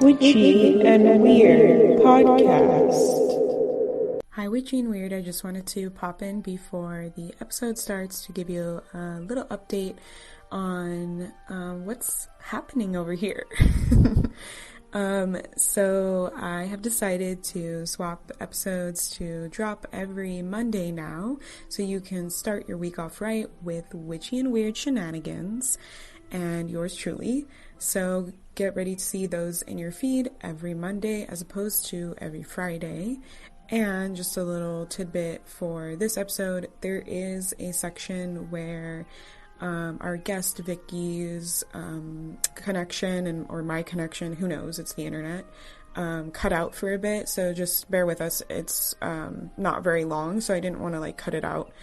Witchy and Weird podcast. Hi, Witchy and Weird. I just wanted to pop in before the episode starts to give you a little update on what's happening over here. So I have decided to swap episodes to drop every Monday now, so you can start your week off right with Witchy and Weird shenanigans and yours truly. So get ready to see those in your feed every Monday as opposed to every Friday. And just a little tidbit for this episode, there is a section where our guest Vicky's connection or my connection, who knows, it's the internet, cut out for a bit, so just bear with us. It's not very long, so I didn't want to cut it out.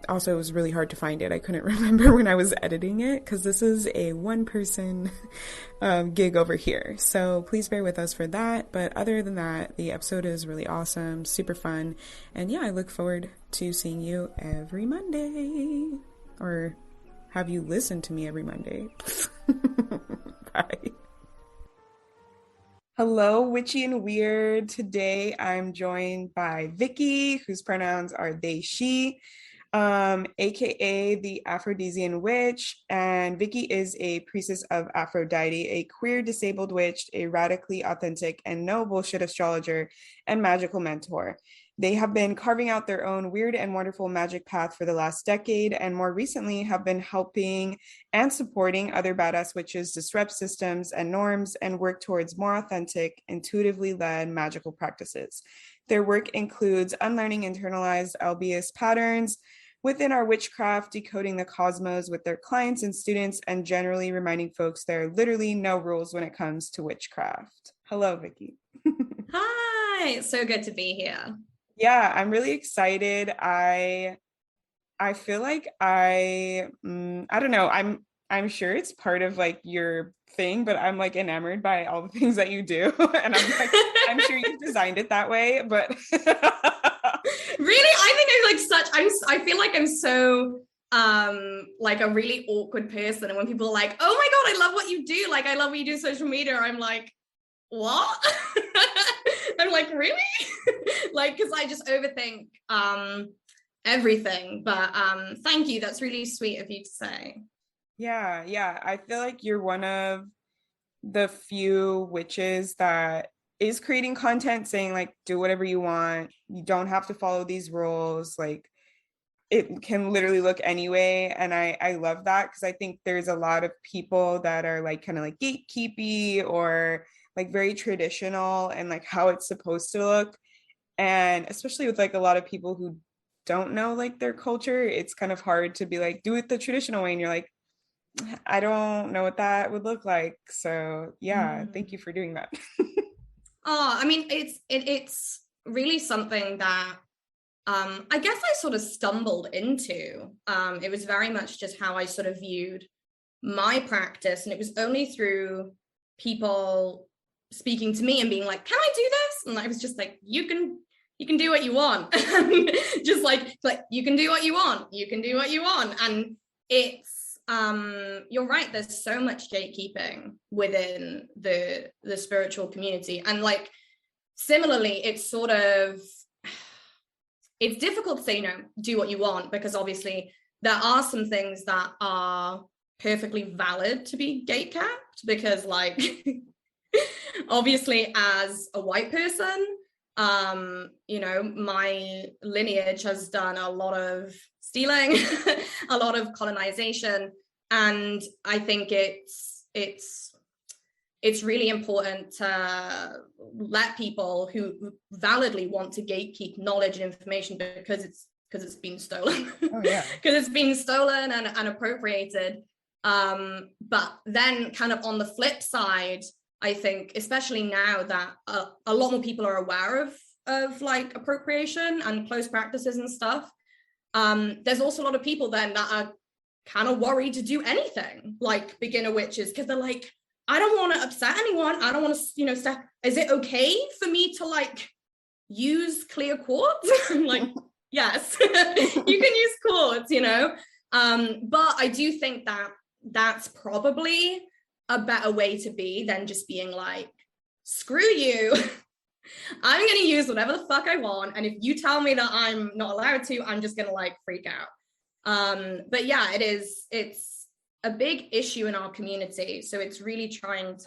Also, it was really hard to find it. I couldn't remember when I was editing it because this is a one-person gig over here. So please bear with us for that. But other than that, the episode is really awesome, super fun. And yeah, I look forward to seeing you every Monday. Or have you listened to me every Monday? Bye. Hello, Witchy and Weird. Today I'm joined by Vicky, whose pronouns are they, she, aka the Aphrodisian Witch. And Vicky is a Priestess of Aphrodite, a queer disabled witch, a radically authentic and no bullshit astrologer and magical mentor. They have been carving out their own weird and wonderful magic path for the last decade, and more recently have been helping and supporting other badass witches disrupt systems and norms and work towards more authentic, intuitively led magical practices. Their work includes unlearning internalized ableist patterns within our witchcraft, decoding the cosmos with their clients and students, and generally reminding folks there are literally no rules when it comes to witchcraft. Hello, Vicky. Hi, so good to be here. Yeah, I'm really excited. I feel like I don't know. I'm sure it's part of your thing, but I'm enamored by all the things that you do, and I'm sure you've designed it that way. But really, I think I feel like I'm so a really awkward person, and when people are like, "Oh my god, I love what you do! I love what you do social media," I'm like, what? I'm like, really? Because I just overthink everything. But thank you. That's really sweet of you to say. Yeah. I feel like you're one of the few witches that is creating content saying do whatever you want. You don't have to follow these rules. It can literally look anyway. And I love that because I think there's a lot of people that are kind of gatekeepy or very traditional and how it's supposed to look. And especially with a lot of people who don't know their culture, it's kind of hard to be do it the traditional way. And you're I don't know what that would look like. So yeah, thank you for doing that. I mean, it's really something that I guess I sort of stumbled into. It was very much just how I sort of viewed my practice. And it was only through people speaking to me and being like, can I do this? And I was just you can do what you want. Just you can do what you want. You can do what you want. And it's you're right, there's so much gatekeeping within the spiritual community. And similarly, it's difficult to say, do what you want, because obviously there are some things that are perfectly valid to be gatekept, because obviously as a white person, my lineage has done a lot of stealing, a lot of colonization, and I think it's really important to let people who validly want to gatekeep knowledge and information because it's been stolen. Oh yeah. Because it's been stolen and appropriated. But then kind of on the flip side, I think, especially now that a lot more people are aware of appropriation and closed practices and stuff, there's also a lot of people then that are kind of worried to do anything beginner witches, because they're I don't want to upset anyone. I don't want to, step. Is it okay for me to use clear quartz? I'm yes, you can use quartz, But I do think that that's probably a better way to be than just being like, screw you. I'm going to use whatever the fuck I want. And if you tell me that I'm not allowed to, I'm just going to like freak out. But yeah, it's a big issue in our community. So it's really trying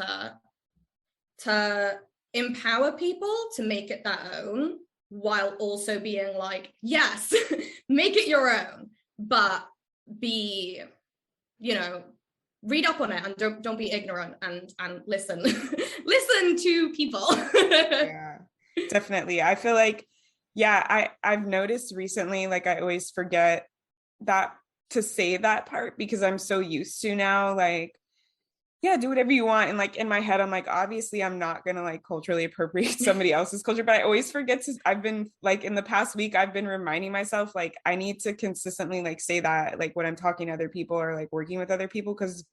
to empower people to make it their own, while also being like, yes, make it your own, but be, read up on it and don't be ignorant, and listen listen to people. Yeah, definitely. I feel like, yeah, I've noticed recently, like I always forget that to say that part because I'm so used to now, like, yeah, do whatever you want. And like in my head, I'm like, obviously I'm not gonna like culturally appropriate somebody else's culture, but I always forget to, I've been like in the past week, I've been reminding myself, like, I need to consistently like say that, like when I'm talking to other people or like working with other people, because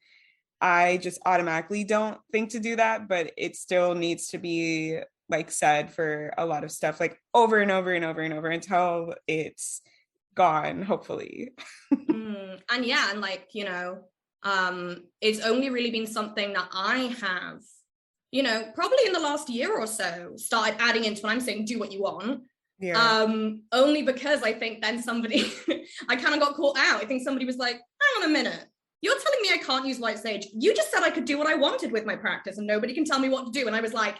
I just automatically don't think to do that, but it still needs to be like said for a lot of stuff, like over and over and over and over until it's gone, hopefully. And yeah, and like, it's only really been something that I have, probably in the last year or so, started adding into when I'm saying do what you want. Yeah. Only because I think then somebody, I kind of got caught out. I think somebody was like, hang on a minute, you're telling me I can't use white sage. You just said I could do what I wanted with my practice and nobody can tell me what to do. And I was like,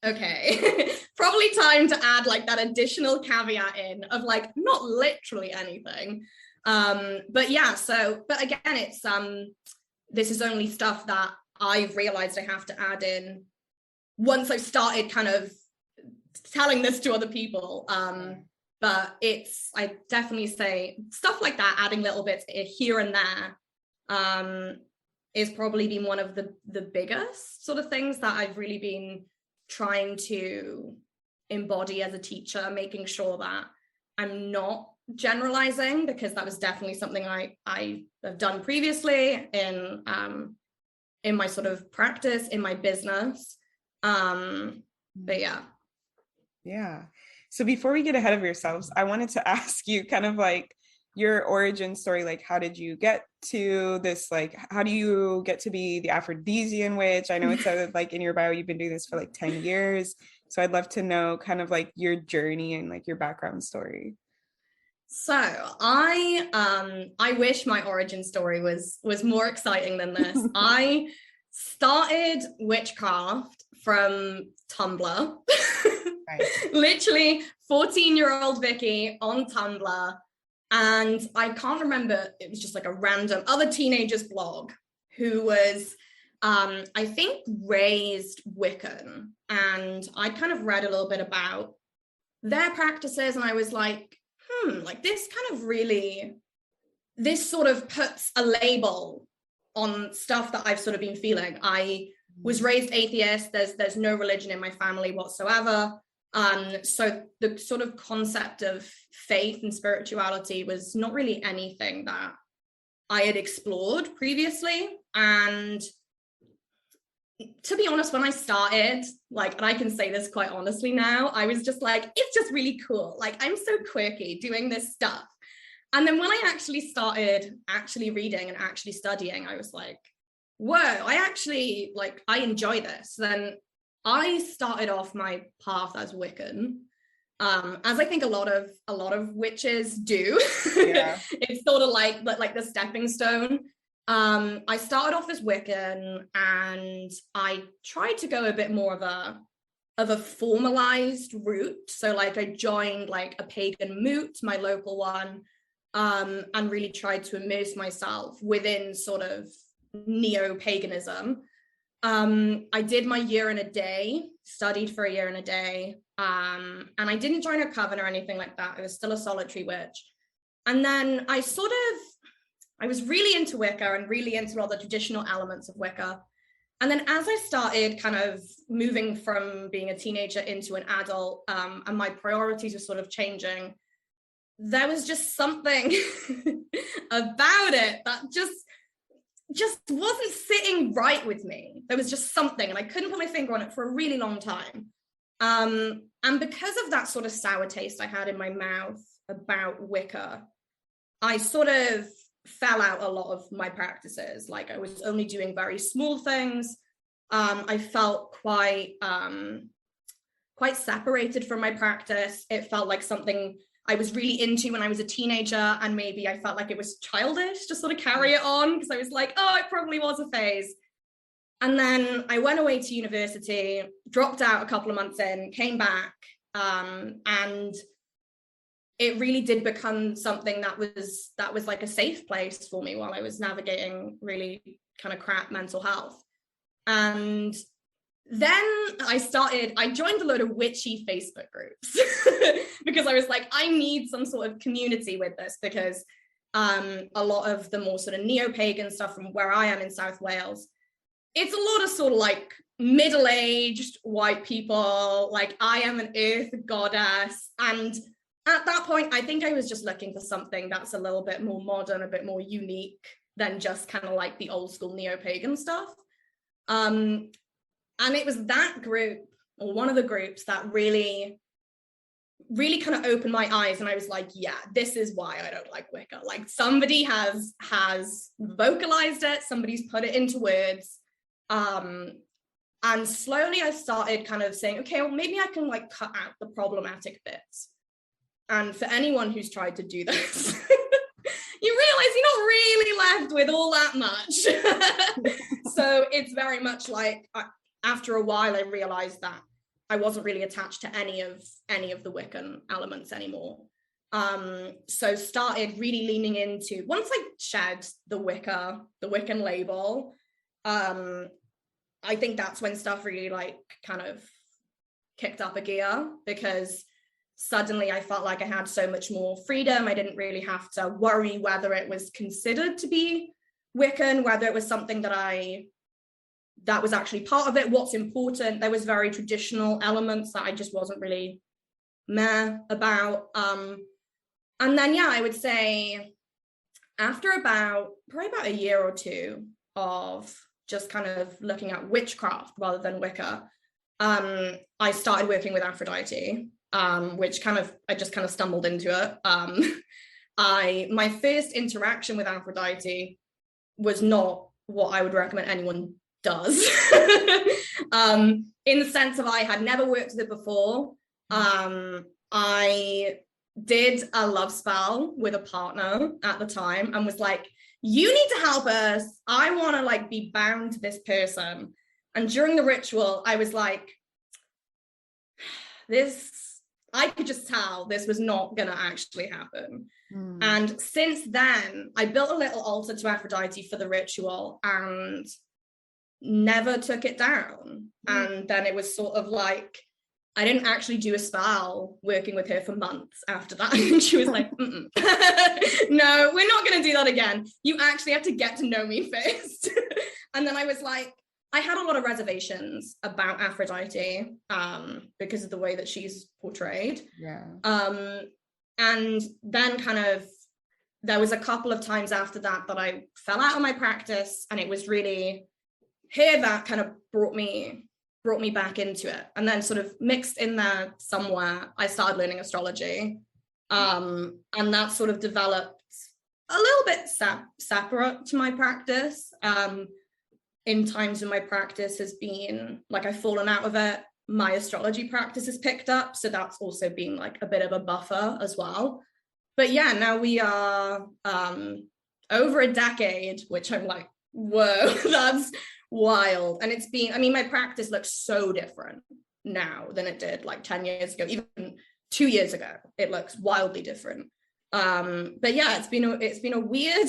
okay. Probably time to add like that additional caveat in of like, not literally anything. But yeah, but again, it's, this is only stuff that I've realized I have to add in once I've started kind of telling this to other people. But I definitely say stuff like that, adding little bits here and there, is probably been one of the biggest sort of things that I've really been trying to embody as a teacher, making sure that I'm not generalizing, because that was definitely something I have done previously in my sort of practice, in my business. But Yeah. So before we get ahead of yourselves, I wanted to ask you kind of like your origin story. Like, how did you get to this? Like, how do you get to be the Aphrodisian witch? I know it said like in your bio, you've been doing this for like 10 years. So I'd love to know kind of like your journey and like your background story. So I wish my origin story was more exciting than this. I started Witchcraft from Tumblr. Right. Literally 14-year-old Vicky on Tumblr. And I can't remember, it was just like a random other teenager's blog who was, I think, raised Wiccan. And I kind of read a little bit about their practices and I was like, like this kind of really, this sort of puts a label on stuff that I've sort of been feeling. I was raised atheist. There's no religion in my family whatsoever. So the sort of concept of faith and spirituality was not really anything that I had explored previously. And to be honest, when I started, like, and I can say this quite honestly now, I was just like, it's just really cool. Like, I'm so quirky doing this stuff. And then when I actually started actually reading and actually studying, I was like, whoa, I enjoy this. Then I started off my path as Wiccan, as I think a lot of witches do. Yeah. It's sort of like the stepping stone. I started off as Wiccan, and I tried to go a bit more of a formalized route. So like I joined like a pagan moot, my local one, and really tried to immerse myself within sort of neo-paganism. I did my year and a day, studied for a year and a day, and I didn't join a coven or anything like that. I was still a solitary witch. And then I was really into Wicca and really into all the traditional elements of Wicca. And then as I started kind of moving from being a teenager into an adult, and my priorities were sort of changing, there was just something about it that just wasn't sitting right with me. There was just something, and I couldn't put my finger on it for a really long time. And because of that sort of sour taste I had in my mouth about Wicca, I sort of fell out a lot of my practices. Like I was only doing very small things. I felt quite separated from my practice. It felt like something I was really into when I was a teenager, and maybe I felt like it was childish to sort of carry it on, because I was like, oh, it probably was a phase. And then I went away to university, dropped out a couple of months in, came back, and it really did become something that was like a safe place for me while I was navigating really kind of crap mental health. And then I joined a load of witchy Facebook groups because I was like, I need some sort of community with this, because a lot of the more sort of neo-pagan stuff from where I am in South Wales, it's a lot of sort of like middle-aged white people, like I am an earth goddess. And at that point, I think I was just looking for something that's a little bit more modern, a bit more unique than just kind of like the old school neo-pagan stuff. And it was that group, or one of the groups, that really kind of opened my eyes. And I was like, yeah, this is why I don't like Wicca. Like somebody has vocalized it, somebody's put it into words. And slowly I started kind of saying, okay, well, maybe I can like cut out the problematic bits. And for anyone who's tried to do this, you realize you're not really left with all that much. So it's very much like, after a while, I realized that I wasn't really attached to any of the Wiccan elements anymore. So started really leaning into, once I shed the Wiccan label, I think that's when stuff really like kind of kicked up a gear, because suddenly I felt like I had so much more freedom. I didn't really have to worry whether it was considered to be Wiccan, whether it was something that was actually part of it, what's important. There was very traditional elements that I just wasn't really meh about. And then, yeah, I would say after probably about a year or two of just kind of looking at witchcraft rather than Wicca, I started working with Aphrodite, which I just kind of stumbled into it. My first interaction with Aphrodite was not what I would recommend anyone does. In the sense of I had never worked with it before. I did a love spell with a partner at the time and was like, you need to help us. I want to like be bound to this person. And during the ritual, I was like, I could just tell this was not going to actually happen. And since then, I built a little altar to Aphrodite for the ritual and never took it down. And then it was sort of like, I didn't actually do a spell working with her for months after that. And she was like, no, we're not going to do that again. You actually have to get to know me first. And then I was like, I had a lot of reservations about Aphrodite because of the way that she's portrayed. Yeah. And then kind of, there was a couple of times after that I fell out of my practice, and it was really here that kind of brought me back into it. And then sort of mixed in there somewhere, I started learning astrology. And that sort of developed a little bit separate to my practice. In times when my practice has been like, I've fallen out of it, my astrology practice has picked up. So that's also been like a bit of a buffer as well. But yeah, now we are over a decade, which I'm like, whoa, that's wild. And it's been, I mean, my practice looks so different now than it did like 10 years ago, even 2 years ago. It looks wildly different. But yeah, it's been a weird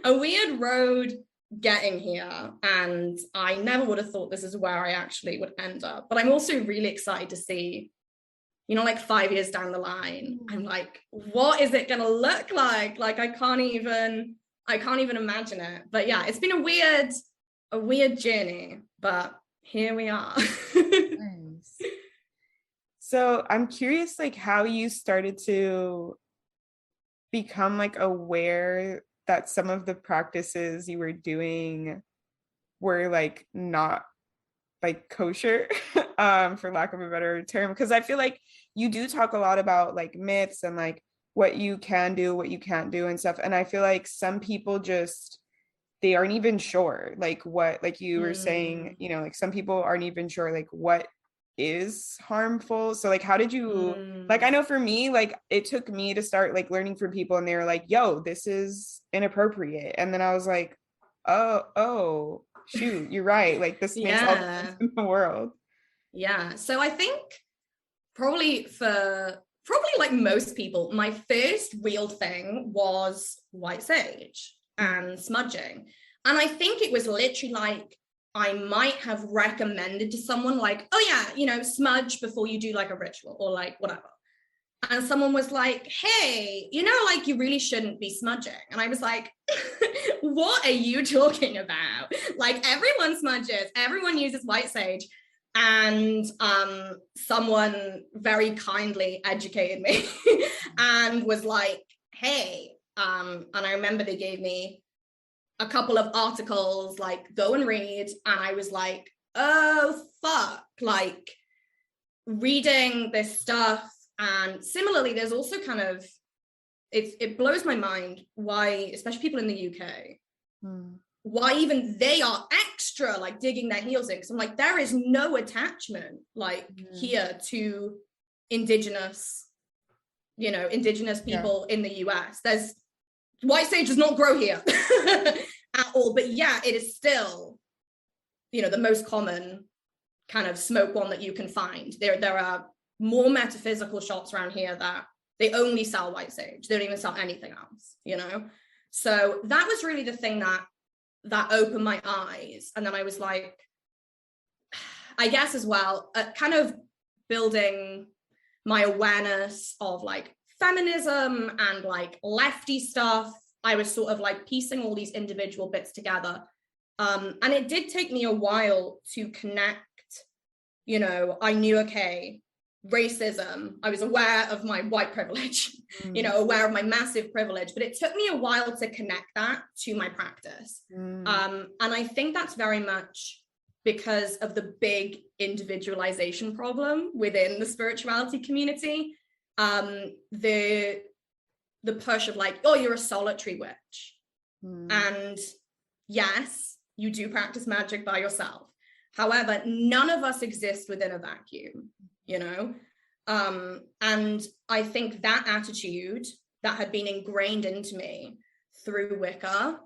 a weird road getting here, and I never would have thought this is where I actually would end up. But I'm also really excited to see, you know, like 5 years down the line, I'm like, what is it gonna look like? Like I can't even imagine it. But yeah, it's been a weird journey, but here we are. Nice. So I'm curious, like, how you started to become like aware that some of the practices you were doing were like not like kosher, for lack of a better term, because I feel like you do talk a lot about like myths and like what you can do, what you can't do and stuff. And I feel like some people just, they aren't even sure like what, like you were saying, you know, like some people aren't even sure like what is harmful. So like how did you, like I know for me, like it took me to start like learning from people and they were like, yo, this is inappropriate. And then I was like, oh shoot, you're right, like this makes all the sense in the world. Yeah, so I think probably like most people, my first real thing was white sage and smudging. And I think it was literally like I might have recommended to someone like, oh yeah, you know, smudge before you do like a ritual or like whatever. And someone was like, hey, you know, like you really shouldn't be smudging. And I was like, what are you talking about? Like everyone smudges, everyone uses white sage. And someone very kindly educated me and was like, hey, and I remember they gave me a couple of articles, like go and read. And I was like, oh, fuck, like reading this stuff. And similarly, there's also kind of, it blows my mind why, especially people in the UK, why even they are extra like digging their heels in. Because I'm like, there is no attachment like here to indigenous people in the US. There's white sage does not grow here at all. But yeah, it is still, you know, the most common kind of smoke one that you can find. There are more metaphysical shops around here that they only sell white sage. They don't even sell anything else, you know? So that was really the thing that opened my eyes. And then I was like, I guess as well, kind of building my awareness of like feminism and like lefty stuff. I was sort of like piecing all these individual bits together. And it did take me a while to connect, you know, I knew, okay, racism, I was aware of my white privilege, you know, aware of my massive privilege, but it took me a while to connect that to my practice. And I think that's very much because of the big individualization problem within the spirituality community. The push of like, oh, you're a solitary witch. And yes, you do practice magic by yourself. However, none of us exist within a vacuum, you know? And I think that attitude that had been ingrained into me through Wicca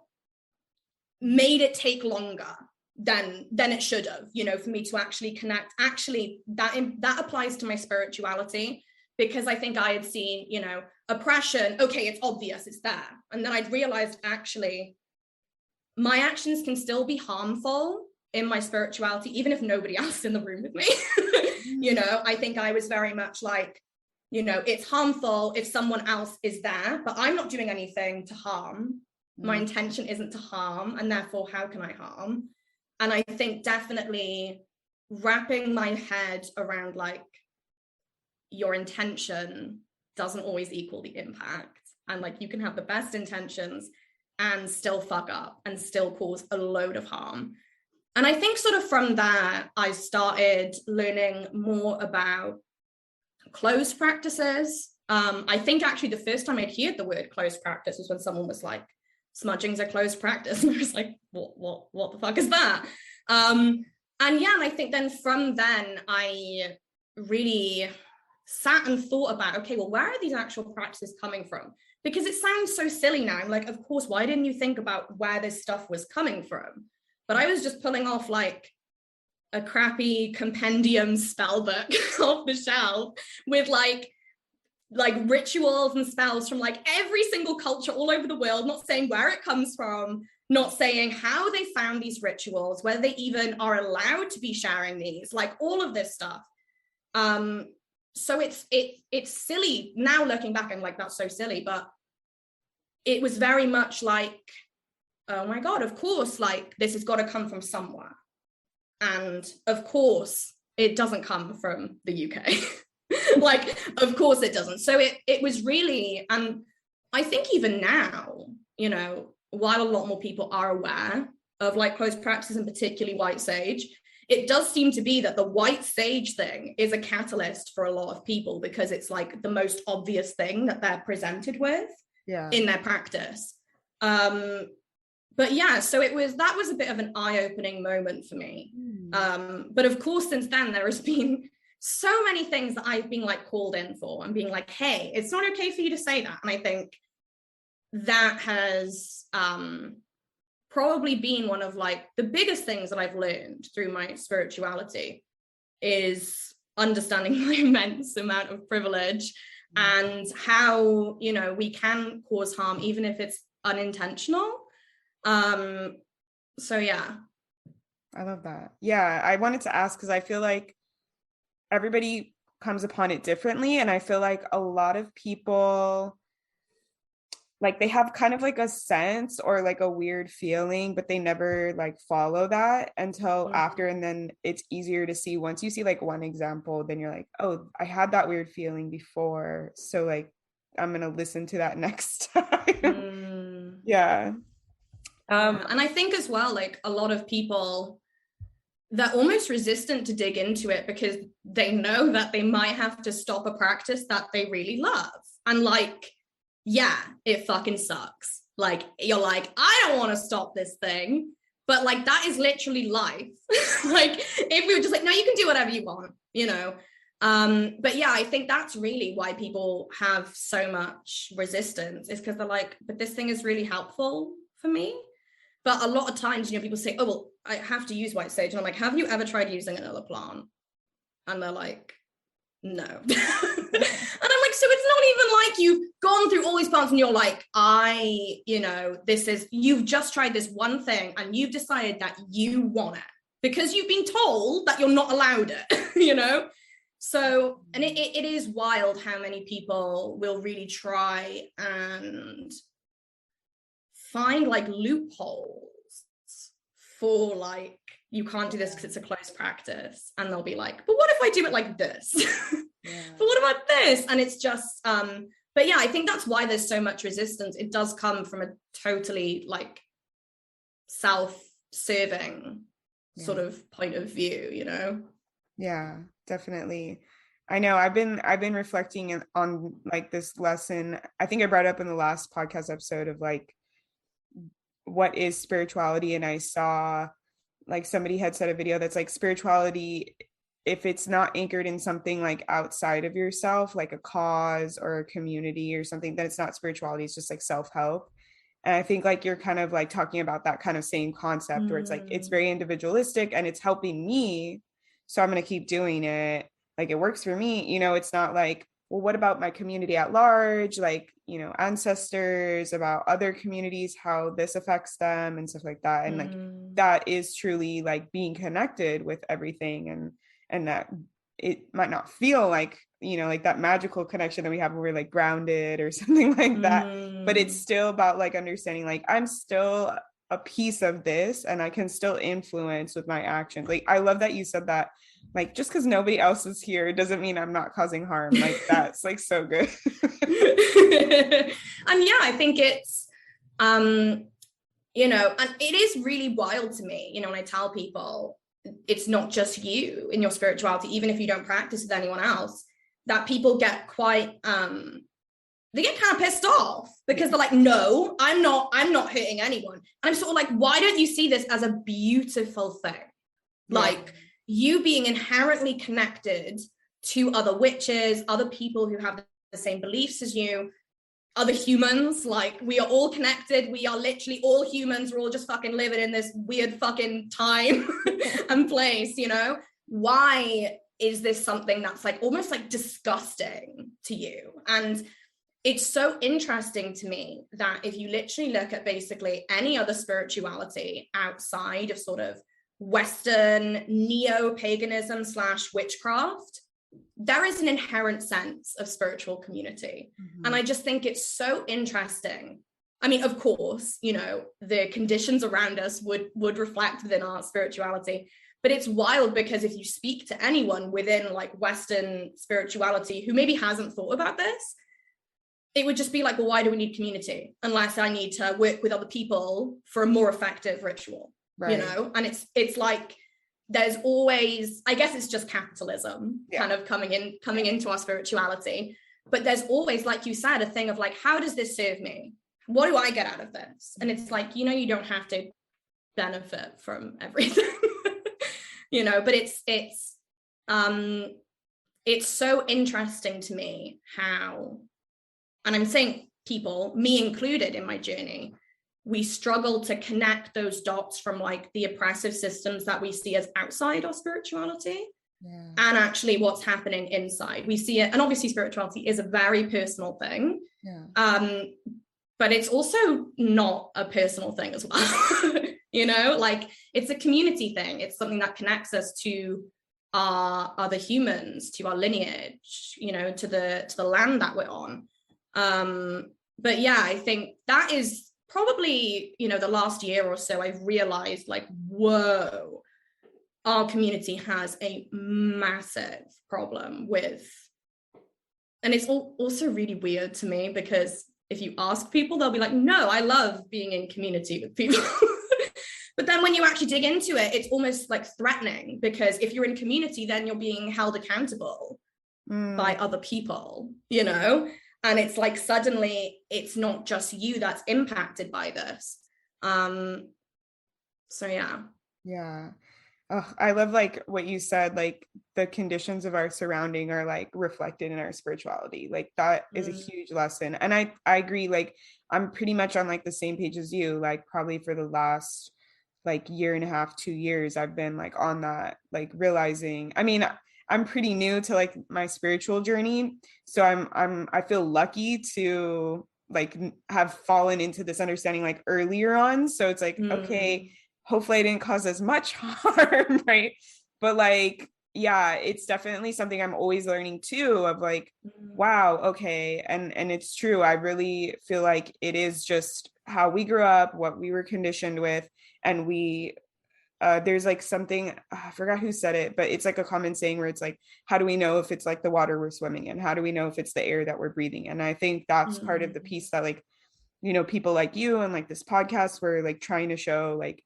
made it take longer than it should have, you know, for me to actually connect. Actually, that applies to my spirituality, because I think I had seen, you know, oppression, okay, it's obvious, it's there. And then I'd realized actually my actions can still be harmful in my spirituality, even if nobody else is in the room with me. You know, I think I was very much like, you know, it's harmful if someone else is there, but I'm not doing anything to harm. My intention isn't to harm, and therefore how can I harm? And I think definitely wrapping my head around like your intention doesn't always equal the impact. And like you can have the best intentions and still fuck up and still cause a load of harm. And I think sort of from that, I started learning more about closed practices. I think actually the first time I'd heard the word closed practice was when someone was like, smudging's a closed practice. And I was like, what the fuck is that? And yeah, and I think then from then I really sat and thought about, okay, well, where are these actual practices coming from? Because it sounds so silly now. I'm like, of course, why didn't you think about where this stuff was coming from? But I was just pulling off like a crappy compendium spell book off the shelf with like rituals and spells from like every single culture all over the world, not saying where it comes from, not saying how they found these rituals, whether they even are allowed to be sharing these, like all of this stuff. So it's silly now looking back. I'm like, that's so silly, but it was very much like, oh my God, of course, like this has got to come from somewhere. And of course it doesn't come from the UK. Like, of course it doesn't. So it was really, and I think even now, you know, while a lot more people are aware of like closed practices and particularly white sage, it does seem to be that the white sage thing is a catalyst for a lot of people, because it's like the most obvious thing that they're presented with in their practice. But yeah, so that was a bit of an eye-opening moment for me. But of course, since then, there has been so many things that I've been like called in for and being like, hey, it's not okay for you to say that. And I think that has probably been one of like the biggest things that I've learned through my spirituality, is understanding my immense amount of privilege and how, you know, we can cause harm even if it's unintentional. So yeah. I love that. Yeah, I wanted to ask because I feel like everybody comes upon it differently, and I feel like a lot of people, like, they have kind of like a sense or like a weird feeling, but they never like follow that until after, and then it's easier to see once you see like one example, then you're like, oh, I had that weird feeling before, so like I'm gonna listen to that next time. Yeah. And I think as well, like a lot of people, they're almost resistant to dig into it because they know that they might have to stop a practice that they really love. And like, yeah, it fucking sucks. Like, you're like, I don't want to stop this thing, but like, that is literally life. Like, if we were just like, no, you can do whatever you want, you know? But yeah, I think that's really why people have so much resistance, is because they're like, but this thing is really helpful for me. But a lot of times, you know, people say, oh, well, I have to use white sage. And I'm like, have you ever tried using another plant? And they're like, no. And I'm like, so it's not even like you've gone through all these plants and you're like, you've just tried this one thing and you've decided that you want it because you've been told that you're not allowed it, you know? So, and it is wild how many people will really try and find like loopholes for like, you can't do this because it's a closed practice, and they'll be like, but what if I do it like this? But what about this? And it's just but yeah, I think that's why there's so much resistance. It does come from a totally like self-serving sort of point of view, you know? Yeah, definitely. I know I've been reflecting on like this lesson. I think I brought up in the last podcast episode of like, what is spirituality? And I saw like somebody had said a video that's like, spirituality, if it's not anchored in something like outside of yourself, like a cause or a community or something, then it's not spirituality, it's just like self-help. And I think like you're kind of like talking about that kind of same concept where it's like, it's very individualistic and it's helping me, so I'm going to keep doing it. Like, it works for me, you know. It's not like, well, what about my community at large? Like, you know, ancestors, about other communities, how this affects them and stuff like that. And like, that is truly like being connected with everything, and that it might not feel like, you know, like that magical connection that we have where we're like grounded or something like that. But it's still about like understanding, like, I'm still a piece of this and I can still influence with my actions. Like, I love that you said that, like, just because nobody else is here doesn't mean I'm not causing harm. Like, that's like so good. And yeah, I think it's you know, and it is really wild to me, you know, when I tell people it's not just you in your spirituality, even if you don't practice with anyone else, that people get quite they get kind of pissed off because they're like, no, I'm not hurting anyone. And I'm sort of like, why don't you see this as a beautiful thing? Like, you being inherently connected to other witches, other people who have the same beliefs as you, other humans. Like, we are all connected. We are literally all humans. We're all just fucking living in this weird fucking time and place, you know? Why is this something that's like almost like disgusting to you? And it's so interesting to me that if you literally look at basically any other spirituality outside of sort of Western neo-paganism / witchcraft, there is an inherent sense of spiritual community. And I just think it's so interesting. I mean, of course, you know, the conditions around us would reflect within our spirituality, but it's wild because if you speak to anyone within like Western spirituality who maybe hasn't thought about this, it would just be like, well, why do we need community unless I need to work with other people for a more effective ritual? Right. You know? And it's like, there's always, I guess it's just capitalism kind of coming into our spirituality. But there's always, like you said, a thing of like, how does this serve me? What do I get out of this? And it's like, you know, you don't have to benefit from everything, you know, but it's so interesting to me how, and I'm saying people, me included in my journey, we struggle to connect those dots from like the oppressive systems that we see as outside our spirituality and actually what's happening inside. We see it, and obviously spirituality is a very personal thing, but it's also not a personal thing as well. You know, like it's a community thing. It's something that connects us to our other humans, to our lineage, you know, to the land that we're on. But yeah, I think that is probably, you know, the last year or so, I've realized like, whoa, our community has a massive problem with, and it's also really weird to me because if you ask people, they'll be like, no, I love being in community with people. But then when you actually dig into it, it's almost like threatening, because if you're in community, then you're being held accountable by other people, you know? And it's like, suddenly it's not just you that's impacted by this. So yeah. Yeah. Oh, I love like what you said, like the conditions of our surrounding are like reflected in our spirituality. Like that is a huge lesson. And I agree, like I'm pretty much on like the same page as you, like probably for the last like year and a half, 2 years, I've been like on that, like realizing, I mean, I'm pretty new to like my spiritual journey. So I feel lucky to like have fallen into this understanding like earlier on. So it's like, okay, hopefully I didn't cause as much harm, right? But like, yeah, it's definitely something I'm always learning too, of like, wow, okay. And it's true. I really feel like it is just how we grew up, what we were conditioned with. And there's like something, I forgot who said it, but it's like a common saying where it's like, how do we know if it's like the water we're swimming in? How do we know if it's the air that we're breathing? And I think that's part of the piece that like, you know, people like you and like this podcast were like trying to show like,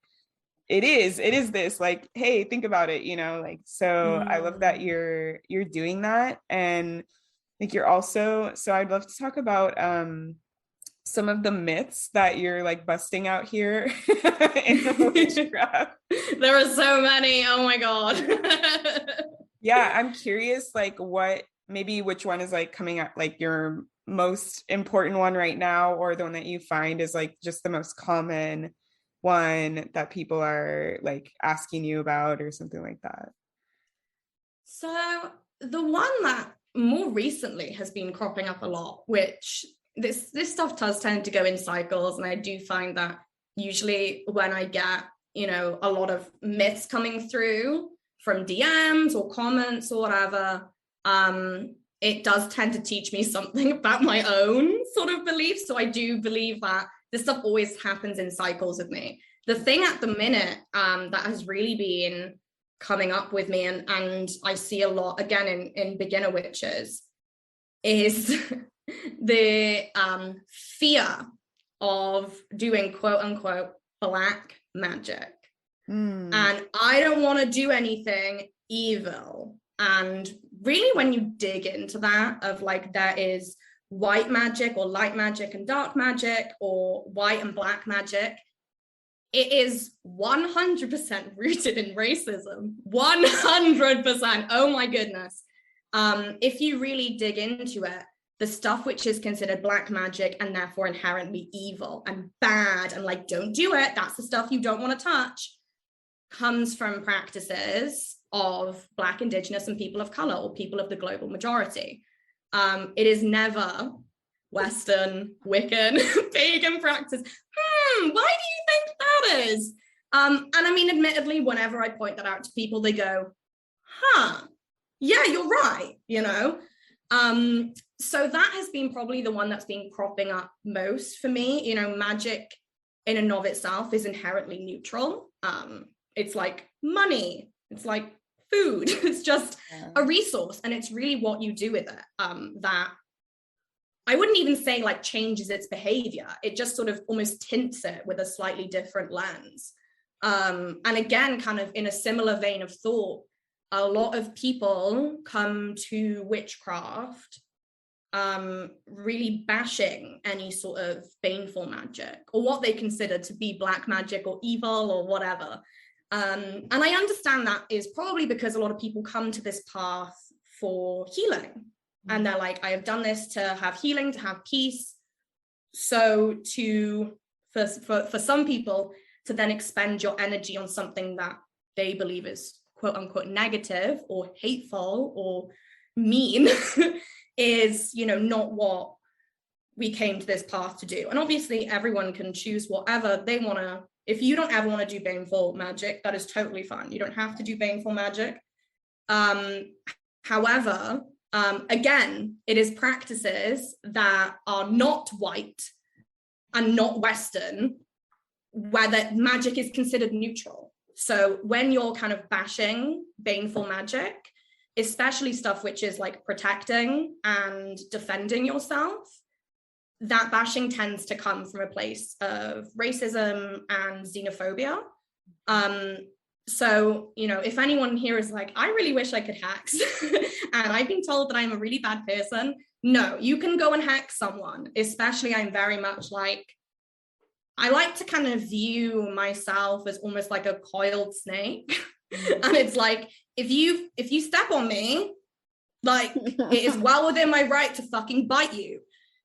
it is this, like, hey, think about it, you know, like, so I love that you're doing that. And like you're also, so I'd love to talk about some of the myths that you're like busting out here in witchcraft. There are so many, oh my god. Yeah, I'm curious like what, maybe which one is like coming out like your most important one right now, or the one that you find is like just the most common one that people are like asking you about or something like that. So the one that more recently has been cropping up a lot, which this stuff does tend to go in cycles, and I do find that usually when I get, you know, a lot of myths coming through from DMs or comments or whatever, it does tend to teach me something about my own sort of beliefs. So I do believe that this stuff always happens in cycles with me. The thing at the minute that has really been coming up with me, and I see a lot again in beginner witches, is the fear of doing quote unquote black magic. And I don't want to do anything evil. And really, when you dig into that, of like, there is white magic or light magic and dark magic, or white and black magic, it is 100% rooted in racism. 100%. Oh my goodness. If you really dig into it, the stuff which is considered black magic and therefore inherently evil and bad and like, don't do it, that's the stuff you don't want to touch, comes from practices of Black, Indigenous, and people of color, or people of the global majority. It is never Western, Wiccan, pagan practice. Why do you think that is? And I mean, admittedly, whenever I point that out to people, they go, yeah, you're right, you know? So that has been probably the one that's been cropping up most for me. You know, magic in and of itself is inherently neutral. It's like money, it's like food, it's just a resource, and it's really what you do with it that I wouldn't even say like changes its behavior. It just sort of almost tints it with a slightly different lens. And again, kind of in a similar vein of thought, a lot of people come to witchcraft really bashing any sort of baneful magic or what they consider to be black magic or evil or whatever. And I understand that is probably because a lot of people come to this path for healing. And they're like, I have done this to have healing, to have peace. So for some people to then expend your energy on something that they believe is quote unquote negative or hateful or mean is, you know, not what we came to this path to do. And obviously everyone can choose whatever they want to. If you don't ever want to do baneful magic, that is totally fine. You don't have to do baneful magic. However, again, it is practices that are not white and not Western, where the magic is considered neutral. So when you're kind of bashing baneful magic, especially stuff which is like protecting and defending yourself, that bashing tends to come from a place of racism and xenophobia. So, you know, if anyone here is like, I really wish I could hex, and I've been told that I'm a really bad person, no, you can go and hex someone. Especially, I'm very much like, I like to kind of view myself as almost like a coiled snake. And it's like, if you step on me, like, it is well within my right to fucking bite you.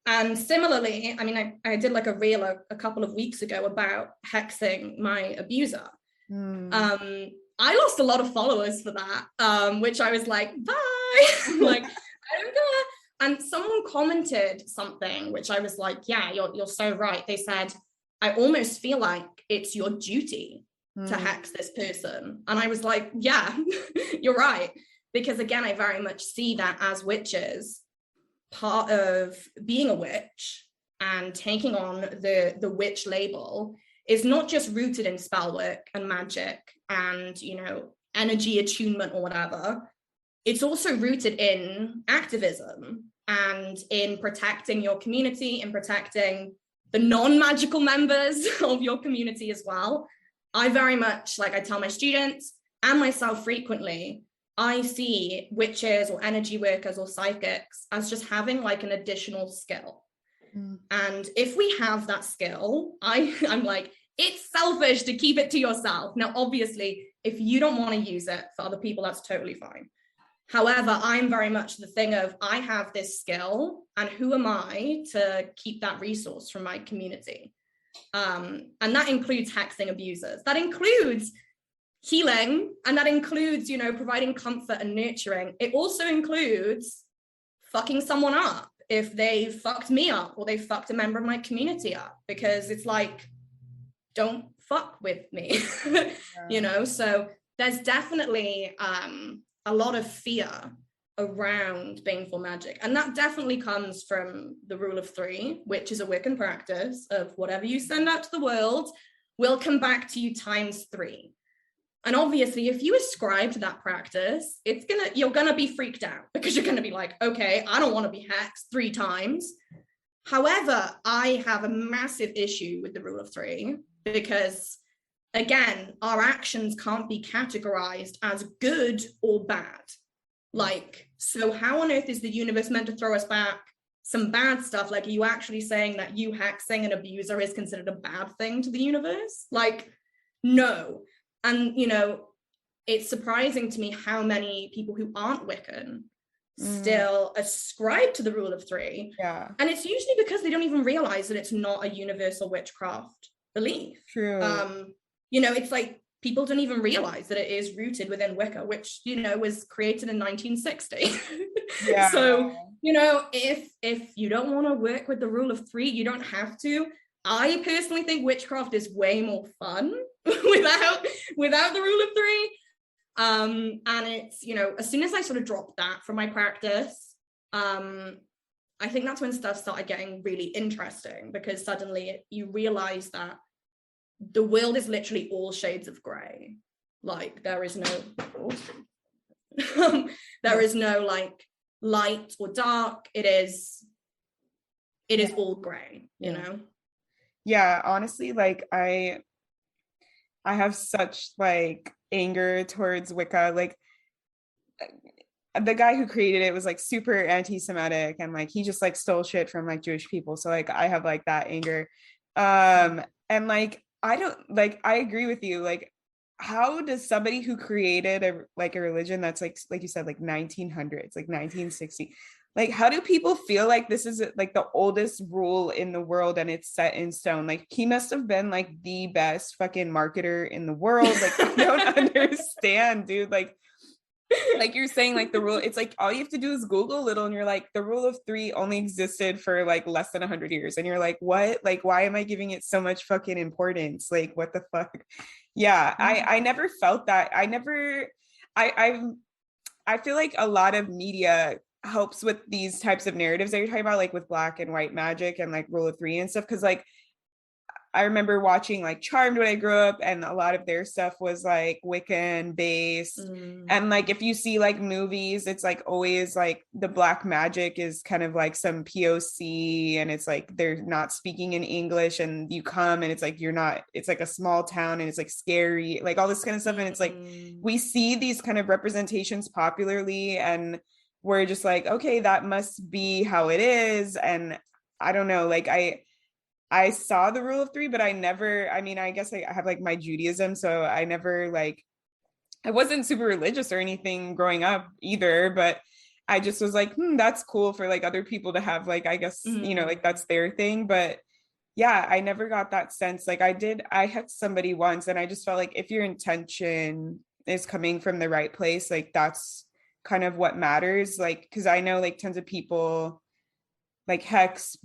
And similarly, I mean, I did like a reel a couple of weeks ago about hexing my abuser. I lost a lot of followers for that, which I was like, bye. Like, I don't care. And someone commented something, which I was like, yeah, you're so right. They said, I almost feel like it's your duty to hex this person. And I was like, yeah, you're right. Because again, I very much see that as witches, part of being a witch and taking on the witch label is not just rooted in spell work and magic and, you know, energy attunement or whatever. It's also rooted in activism and in protecting your community and protecting the non-magical members of your community as well. I very much, like I tell my students and myself frequently, I see witches or energy workers or psychics as just having like an additional skill. And if we have that skill, I'm like, it's selfish to keep it to yourself. Now, obviously, if you don't want to use it for other people, that's totally fine. However, I'm very much the thing of, I have this skill and who am I to keep that resource from my community? And that includes hexing abusers. That includes healing, and that includes, you know, providing comfort and nurturing. It also includes fucking someone up if they fucked me up or they fucked a member of my community up, because it's like, don't fuck with me. You know, so there's definitely a lot of fear around baneful magic, and that definitely comes from the rule of three, which is a Wiccan practice of whatever you send out to the world will come back to you times 3. And obviously, if you ascribe to that practice, you're gonna be freaked out, because you're gonna be like, okay, I don't want to be hexed 3 times. However, I have a massive issue with the rule of 3, because again, our actions can't be categorized as good or bad. Like, so how on earth is the universe meant to throw us back some bad stuff? Like, are you actually saying that you hexing an abuser is considered a bad thing to the universe? Like, no. And, you know, it's surprising to me how many people who aren't Wiccan still ascribe to the rule of 3. Yeah. And it's usually because they don't even realize that it's not a universal witchcraft belief. True. You know, it's like people don't even realize that it is rooted within Wicca, which, you know, was created in 1960. Yeah. So, you know, if you don't want to work with the rule of 3, you don't have to. I personally think witchcraft is way more fun without the rule of 3. And it's, you know, as soon as I sort of dropped that from my practice, I think that's when stuff started getting really interesting, because suddenly you realize that the world is literally all shades of gray. Like, there is no like light or dark. It is all gray, you know? Yeah, honestly, like I have such like anger towards Wicca. Like the guy who created it was like super anti-Semitic, and like he just like stole shit from like Jewish people. So like I have like that anger. And like I don't like, I agree with you. Like, how does somebody who created a religion that's like you said, like 1900s, like 1960, like how do people feel like this is like the oldest rule in the world and it's set in stone? Like he must have been like the best fucking marketer in the world. Like I don't understand, dude. Like you're saying, like the rule, it's like all you have to do is Google a little and you're like, the rule of three only existed for like less than 100 years, and you're like, what? Like why am I giving it so much fucking importance? Like what the fuck? Yeah, I never felt that. I feel like a lot of media helps with these types of narratives that you're talking about, like with black and white magic and like rule of three and stuff, because like I remember watching like Charmed when I grew up, and a lot of their stuff was like Wiccan based. And like if you see like movies, it's like always like the black magic is kind of like some POC, and it's like they're not speaking in English, and you come and it's like you're not, it's like a small town and it's like scary, like all this kind of stuff. And it's like we see these kind of representations popularly, and we're just like, okay, that must be how it is. And I don't know, like I saw the rule of three, but I never, I mean, I guess I have like my Judaism. So I never like, I wasn't super religious or anything growing up either, but I just was like, that's cool for like other people to have, like, I guess, you know, like that's their thing. But yeah, I never got that sense. Like I had somebody once, and I just felt like if your intention is coming from the right place, like that's kind of what matters. Like, cause I know like tons of people like hex,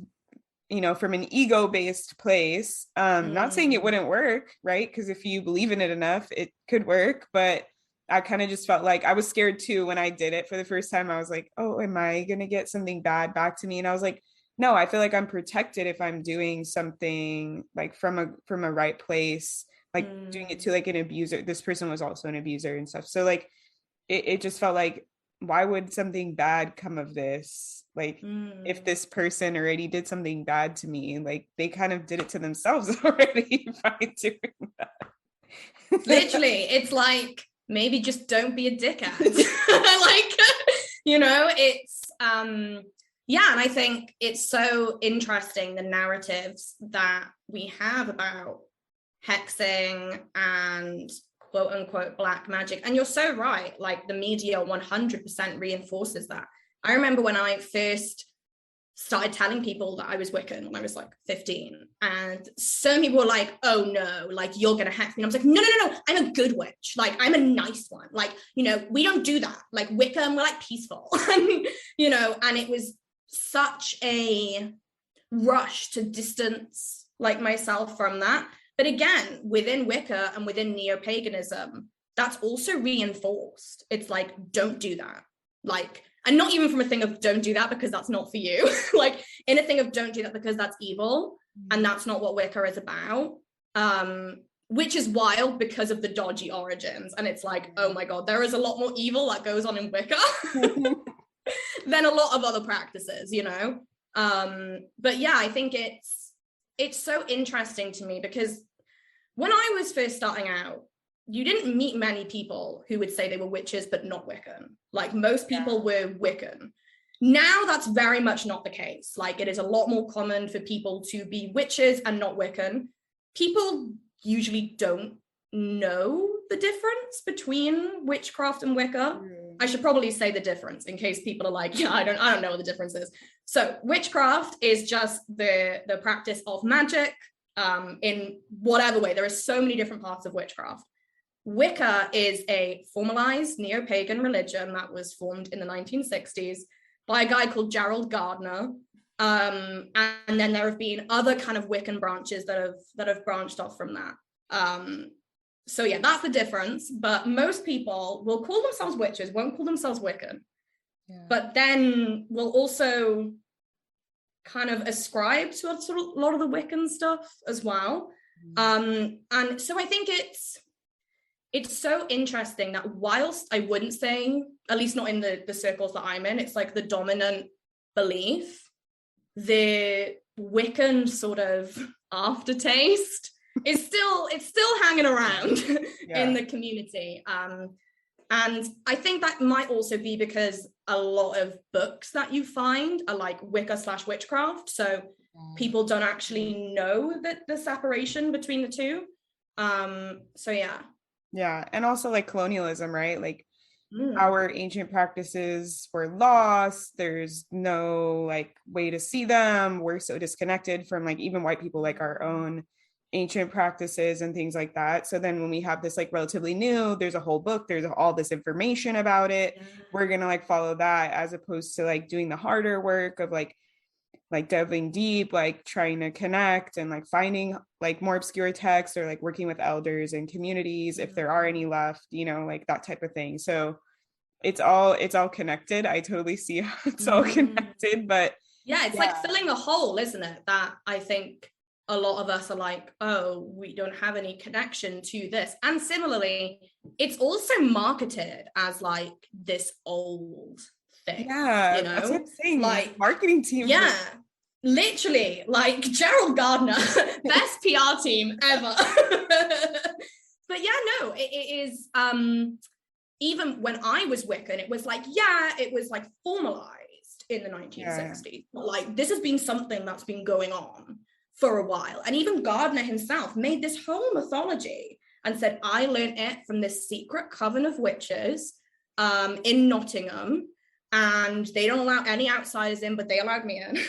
you know, from an ego-based place. Not saying it wouldn't work, right? Because if you believe in it enough, it could work. But I kind of just felt like I was scared too when I did it for the first time. I was like, oh, am I gonna get something bad back to me? And I was like, no, I feel like I'm protected if I'm doing something like from a right place, like doing it to like an abuser. This person was also an abuser and stuff. So like it just felt like, why would something bad come of this? Like if this person already did something bad to me, like they kind of did it to themselves already by doing that. Literally, it's like, maybe just don't be a dickhead. Like, you know, it's yeah. And I think it's so interesting, the narratives that we have about hexing and quote unquote black magic. And you're so right, like the media 100% reinforces that. I remember when I first started telling people that I was Wiccan when I was like 15, and so many people were like, oh no, like you're gonna hex me. And I was like, no, I'm a good witch, like I'm a nice one, like, you know, we don't do that, like Wicca, and we're like peaceful. You know, and it was such a rush to distance like myself from that. But again, within Wicca and within neo-paganism, that's also reinforced. It's like, don't do that. Like, and not even from a thing of don't do that because that's not for you. Like in a thing of don't do that because that's evil. And that's not what Wicca is about. Which is wild because of the dodgy origins. And it's like, oh my God, there is a lot more evil that goes on in Wicca than a lot of other practices, you know? But yeah, I think it's so interesting to me because when I was first starting out, you didn't meet many people who would say they were witches but not Wiccan. Like most people were Wiccan. Now that's very much not the case. Like it is a lot more common for people to be witches and not Wiccan. People usually don't know the difference between witchcraft and Wicca. I should probably say the difference in case people are like, yeah, I don't know what the difference is. So witchcraft is just the practice of magic in whatever way. There are so many different parts of witchcraft. Wicca is a formalized neo-pagan religion that was formed in the 1960s by a guy called Gerald Gardner. And then there have been other kind of Wiccan branches that have branched off from that. So yeah, that's the difference. But most people will call themselves witches, won't call themselves Wiccan. Yeah. But then will also kind of ascribe to a sort of a lot of the Wiccan stuff as well. And so I think it's so interesting that whilst I wouldn't say, at least not in the circles that I'm in, it's like the dominant belief, the Wiccan sort of aftertaste it's still hanging around in the community. And I think that might also be because a lot of books that you find are like Wicca/witchcraft. So people don't actually know that the separation between the two. So yeah. Yeah. And also like colonialism, right? Like our ancient practices were lost. There's no like way to see them. We're so disconnected from like even white people, like our own ancient practices and things like that. So then when we have this like relatively new, there's a whole book, there's all this information about it. We're gonna like follow that as opposed to like doing the harder work of like delving deep, like trying to connect and like finding like more obscure texts or like working with elders and communities if there are any left, you know, like that type of thing. So it's all connected. I totally see how it's all connected, but yeah, it's like filling a hole, isn't it? That I think a lot of us are like, oh, we don't have any connection to this. And similarly, it's also marketed as like this old thing. Yeah, you know, that's what I'm saying. Like marketing teams. Yeah, literally, like Gerald Gardner, best PR team ever. But yeah, no, it is. Even when I was Wiccan, it was like, it was like formalized in the 1960s. But like this has been something that's been going on for a while. And even Gardner himself made this whole mythology and said, I learned it from this secret coven of witches in Nottingham. And they don't allow any outsiders in, but they allowed me in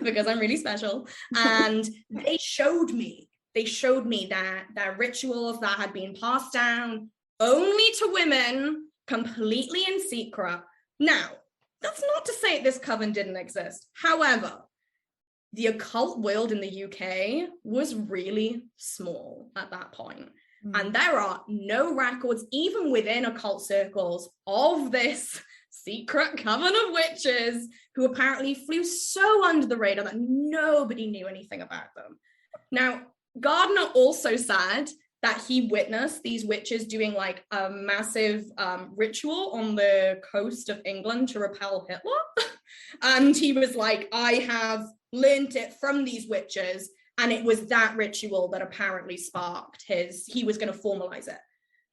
because I'm really special. And they showed me that rituals that had been passed down only to women, completely in secret. Now, that's not to say this coven didn't exist. However, the occult world in the UK was really small at that point. And there are no records, even within occult circles, of this secret coven of witches who apparently flew so under the radar that nobody knew anything about them. Now, Gardner also said that he witnessed these witches doing like a massive ritual on the coast of England to repel Hitler. And he was like, I have learned it from these witches. And it was that ritual that apparently sparked he was going to formalize it.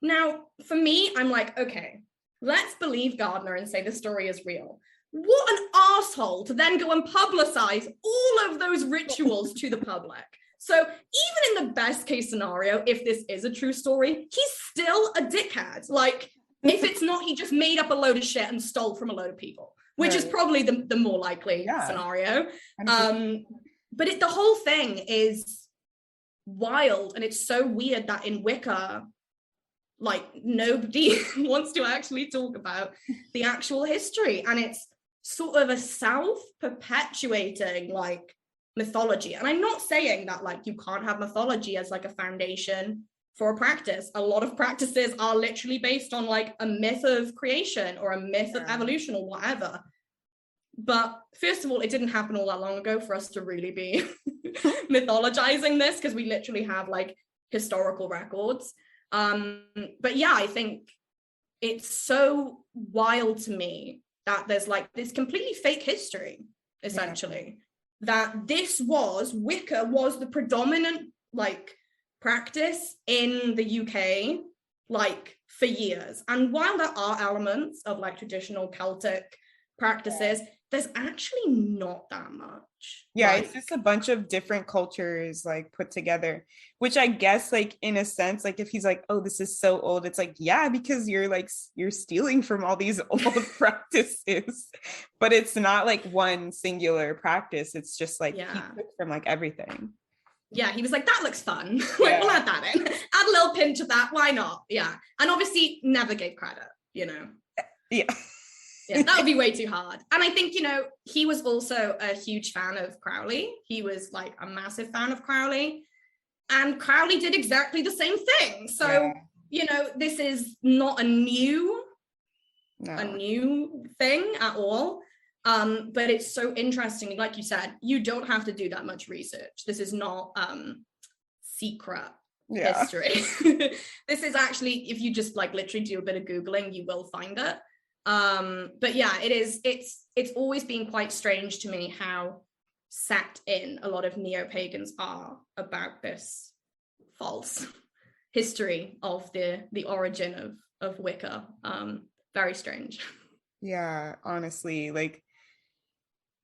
Now, for me, I'm like, okay, let's believe Gardner and say the story is real. What an asshole to then go and publicize all of those rituals to the public. So even in the best case scenario, if this is a true story, he's still a dickhead. Like, if it's not, he just made up a load of shit and stole from a load of people, which is probably the more likely scenario. But the whole thing is wild. And it's so weird that in Wicca, like nobody wants to actually talk about the actual history. And it's sort of a self-perpetuating like mythology. And I'm not saying that like you can't have mythology as like a foundation for a practice. A lot of practices are literally based on like a myth of creation or a myth of evolution or whatever. But first of all, it didn't happen all that long ago for us to really be mythologizing this, because we literally have like historical records. But yeah, I think it's so wild to me that there's like this completely fake history, essentially, that Wicca was the predominant like practice in the UK, like for years. And while there are elements of like traditional Celtic practices, there's actually not that much. Yeah, like, it's just a bunch of different cultures like put together, which I guess like in a sense, like if he's like, oh, this is so old, it's like, yeah, because you're stealing from all these old practices, but it's not like one singular practice. It's just like he took from like everything. Yeah, he was like, that looks fun. Like, we'll add that in. Add a little pinch of that. Why not? Yeah. And obviously never gave credit, you know? Yeah. Yeah, that would be way too hard. And I think, you know, he was also a huge fan of Crowley. He was like a massive fan of Crowley. And Crowley did exactly the same thing. So, you know, this is not a new thing at all. But it's so interesting. Like you said, you don't have to do that much research. This is not secret history. This is actually, if you just like literally do a bit of Googling, you will find it. But yeah, it's always been quite strange to me how set in a lot of neo-pagans are about this false history of the origin of Wicca. Very strange. Yeah, honestly, like,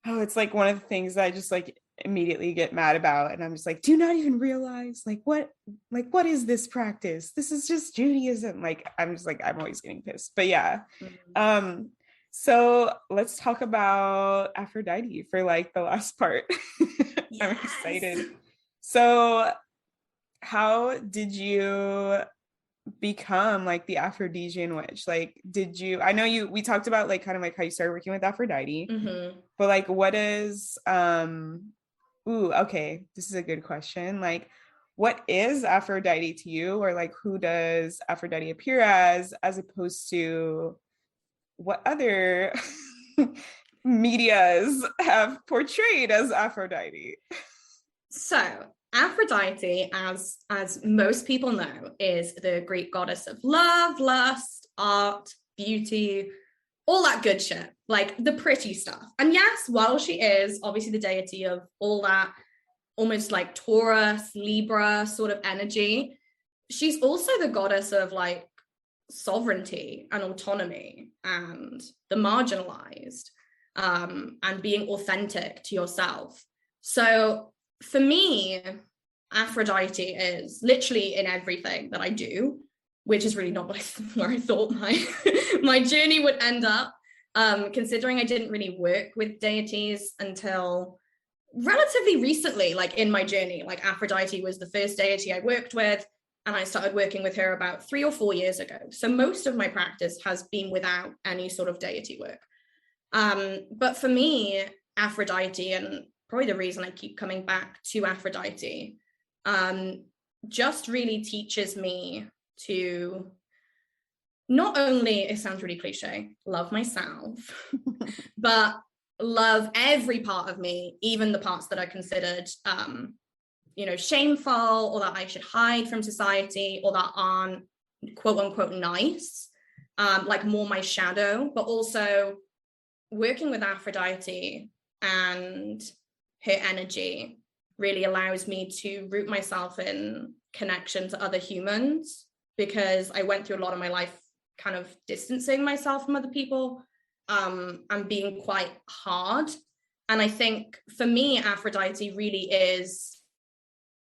oh, it's like one of the things that I just like immediately get mad about. And I'm just like, do you not even realize what is this practice? This is just Judaism. Like, I'm just like, I'm always getting pissed. But yeah. Mm-hmm. So let's talk about Aphrodite for like the last part. Yes. I'm excited. So how did you become like the Aphrodisian witch? Like, I know we talked about like kind of like how you started working with Aphrodite, mm-hmm. but like what is okay, this is a good question. Like, what is Aphrodite to you, or like who does Aphrodite appear as opposed to what other medias have portrayed as Aphrodite? So Aphrodite, as most people know, is the Greek goddess of love, lust, art, beauty, all that good shit, like the pretty stuff. And yes, while she is obviously the deity of all that almost like Taurus, Libra sort of energy, she's also the goddess of like sovereignty and autonomy and the marginalized, and being authentic to yourself. So for me, Aphrodite is literally in everything that I do, which is really not where I thought my journey would end up, considering I didn't really work with deities until relatively recently. Like in my journey, like Aphrodite was the first deity I worked with, and I started working with her about 3 or 4 years ago. So most of my practice has been without any sort of deity work. But for me, Aphrodite, and probably the reason I keep coming back to Aphrodite, just really teaches me to not only, it sounds really cliche, love myself, but love every part of me, even the parts that are considered, shameful, or that I should hide from society, or that aren't quote unquote nice, like more my shadow. But also working with Aphrodite and her energy really allows me to root myself in connection to other humans, because I went through a lot of my life kind of distancing myself from other people, and being quite hard. And I think for me, Aphrodite really is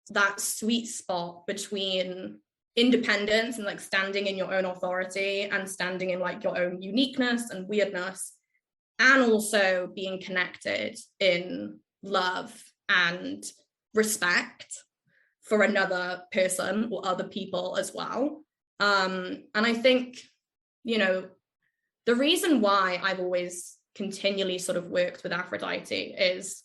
that sweet spot between independence and like standing in your own authority and standing in like your own uniqueness and weirdness, and also being connected in love and respect for another person or other people as well. And I think, the reason why I've always continually sort of worked with Aphrodite is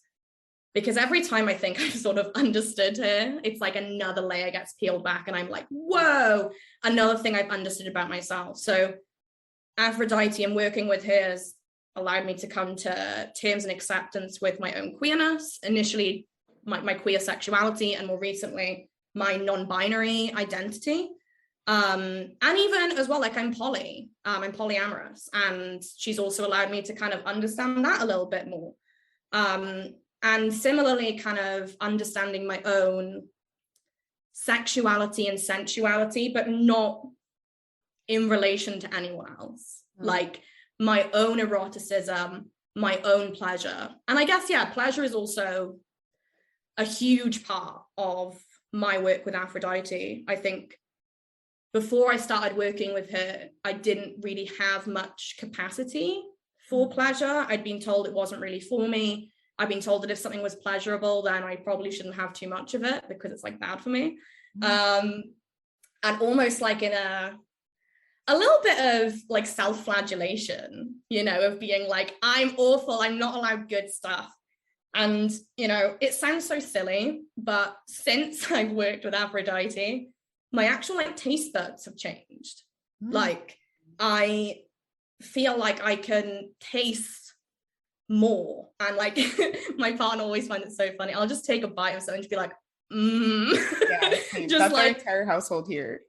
because every time I think I've sort of understood her, it's like another layer gets peeled back and I'm like, whoa, another thing I've understood about myself. So Aphrodite and working with her has allowed me to come to terms and acceptance with my own queerness, initially my queer sexuality, and more recently my non-binary identity. And even as well, like I'm polyamorous, and she's also allowed me to kind of understand that a little bit more. And similarly, kind of understanding my own sexuality and sensuality, but not in relation to anyone else. Like my own eroticism, my own pleasure. And I guess, pleasure is also a huge part of my work with Aphrodite. I think before I started working with her, I didn't really have much capacity for pleasure. I'd been told it wasn't really for me. I've been told that if something was pleasurable, then I probably shouldn't have too much of it because it's like bad for me. And almost like in a little bit of like self-flagellation, of being like, I'm awful, I'm not allowed good stuff. And, it sounds so silly, but since I've worked with Aphrodite, my actual like taste buds have changed. Like I feel like I can taste more, and like my partner always finds it so funny. I'll just take a bite of something and just be like, yeah, just that's like our entire household here.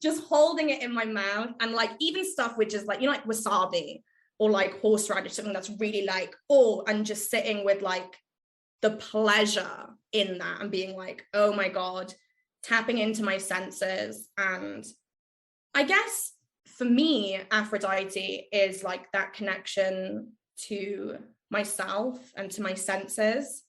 Just holding it in my mouth, and like even stuff which is like, like wasabi or like horseradish, something that's really like, and just sitting with like the pleasure in that and being like, oh my God, tapping into my senses. And I guess for me, Aphrodite is like that connection to myself and to my senses,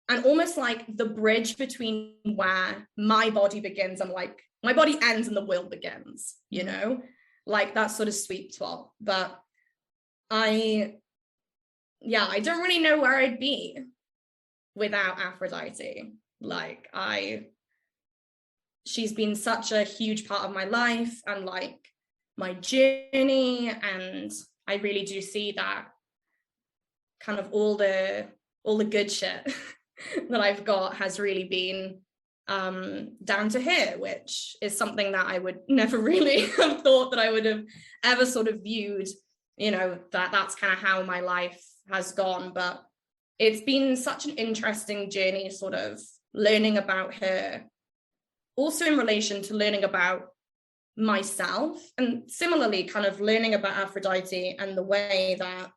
and almost like the bridge between where my body begins and like my body ends and the will begins, you know, like that sort of sweet spot. But I don't really know where I'd be without Aphrodite. Like she's been such a huge part of my life and like my journey, and I really do see that kind of all the good shit that I've got has really been down to her, which is something that I would never really have thought that I would have ever sort of viewed, you know, that's kind of how my life has gone. But it's been such an interesting journey, sort of learning about her, also in relation to learning about myself, and similarly kind of learning about Aphrodite and the way that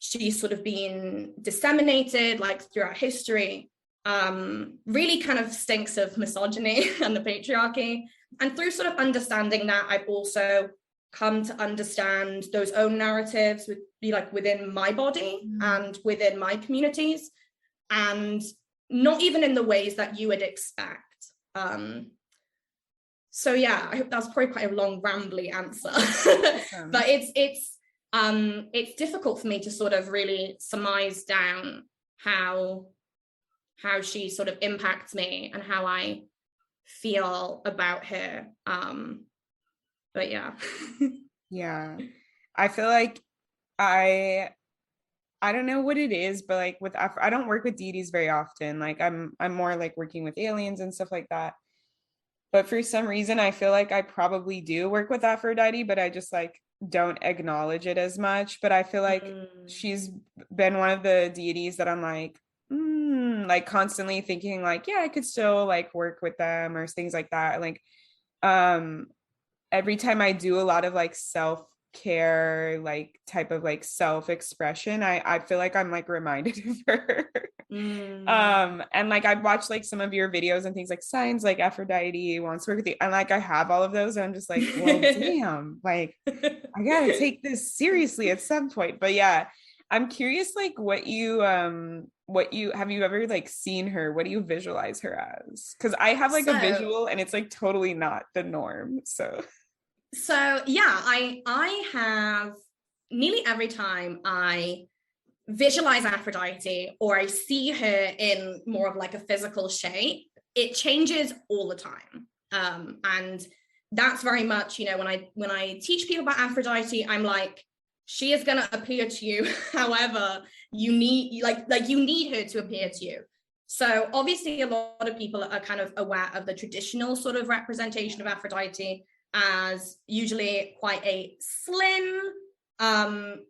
she's sort of been disseminated like throughout history, really kind of stinks of misogyny and the patriarchy. And through sort of understanding that, I've also come to understand those own narratives would be like within my body and within my communities, and not even in the ways that you would expect. So yeah, I hope that's probably quite a long rambly answer. But it's difficult for me to sort of really surmise down how she sort of impacts me and how I feel about her. But yeah. Yeah. I feel like I don't know what it is, but like with I don't work with deities very often. Like I'm more like working with aliens and stuff like that. But for some reason, I feel like I probably do work with Aphrodite, but I just like don't acknowledge it as much. But I feel like she's been one of the deities that I'm like constantly thinking like, yeah, I could still like work with them or things like that. Like, every time I do a lot of like self-care, like type of like self-expression, I feel like I'm like reminded of her. And like I've watched like some of your videos and things like signs like Aphrodite wants to work with you, and like I have all of those, and I'm just like, well, damn, like I gotta take this seriously at some point. But yeah, I'm curious, like what you have you ever like seen her? What do you visualize her as? Because I have like a visual and it's like totally not the norm. So yeah, I have nearly every time I visualize Aphrodite or I see her in more of like a physical shape, it changes all the time. And that's very much, you know, when I teach people about Aphrodite, I'm like, she is going to appear to you however you need, like you need her to appear to you. So obviously a lot of people are kind of aware of the traditional sort of representation of Aphrodite as usually quite a slim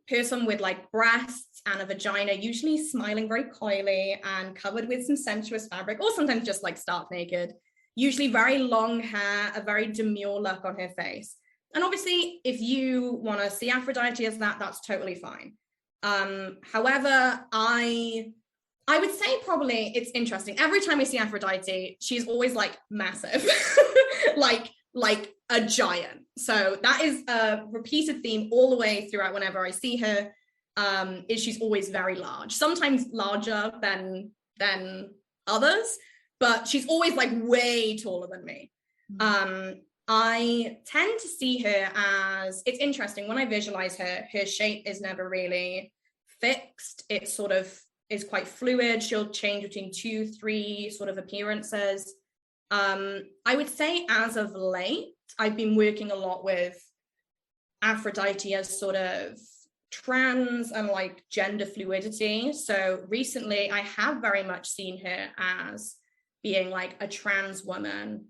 person with like breasts and a vagina, usually smiling very coyly and covered with some sensuous fabric, or sometimes just like stark naked, usually very long hair, a very demure look on her face. And obviously if you want to see Aphrodite as that, that's totally fine. However, I would say probably it's interesting. Every time I see Aphrodite, she's always like massive, like a giant. So that is a repeated theme all the way throughout whenever I see her, is she's always very large, sometimes larger than others, but she's always like way taller than me. I tend to see her as, it's interesting, when I visualize her shape is never really fixed. It sort of is quite fluid. She'll change between 2-3 sort of appearances. I would say as of late, I've been working a lot with Aphrodite as sort of trans and like gender fluidity. So recently I have very much seen her as being like a trans woman,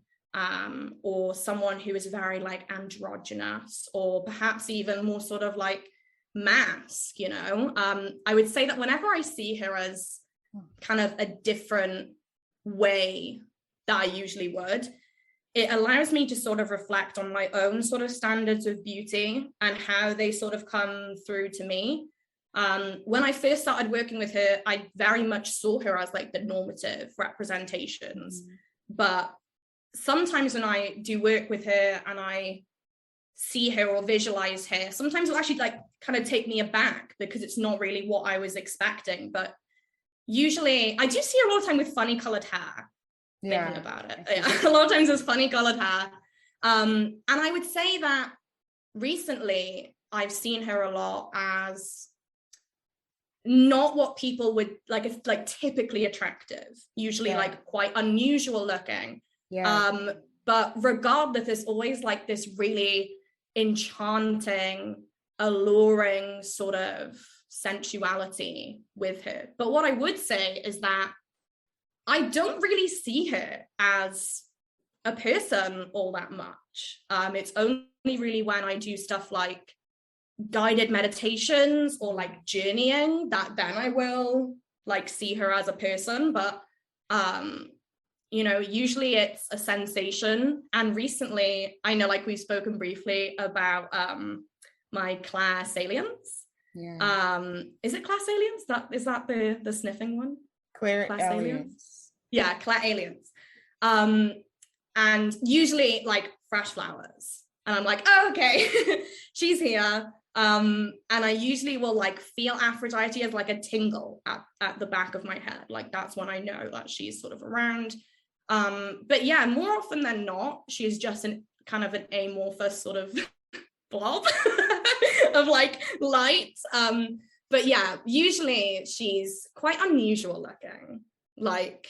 or someone who is very like androgynous, or perhaps even more sort of like mask, you know. I would say that whenever I see her as kind of a different way that I usually would, it allows me to sort of reflect on my own sort of standards of beauty and how they sort of come through to me. When I first started working with her, I very much saw her as like the normative representations. But sometimes when I do work with her and I see her or visualize her, sometimes it'll actually like kind of take me aback because it's not really what I was expecting. But usually I do see her a lot of time with funny colored hair. Thinking about it, yeah. A lot of times it's funny colored hair. And I would say that recently I've seen her a lot as not what people would like, it's like typically attractive, usually like quite unusual looking. But regardless, there's always like this really enchanting, alluring sort of sensuality with her. But what I would say is that I don't really see her as a person all that much. It's only really when I do stuff like guided meditations or like journeying that then I will like see her as a person. But you know, usually it's a sensation. And recently, I know like we've spoken briefly about my class aliens. Is it class aliens? Is that the sniffing one? Claire aliens. Yeah, class aliens. And usually like fresh flowers. And I'm like, oh, okay, she's here. And I usually will like feel Aphrodite as like a tingle at the back of my head. Like that's when I know that she's sort of around. But yeah, more often than not, she's just an kind of an amorphous sort of blob of like light. But yeah, usually she's quite unusual looking. Like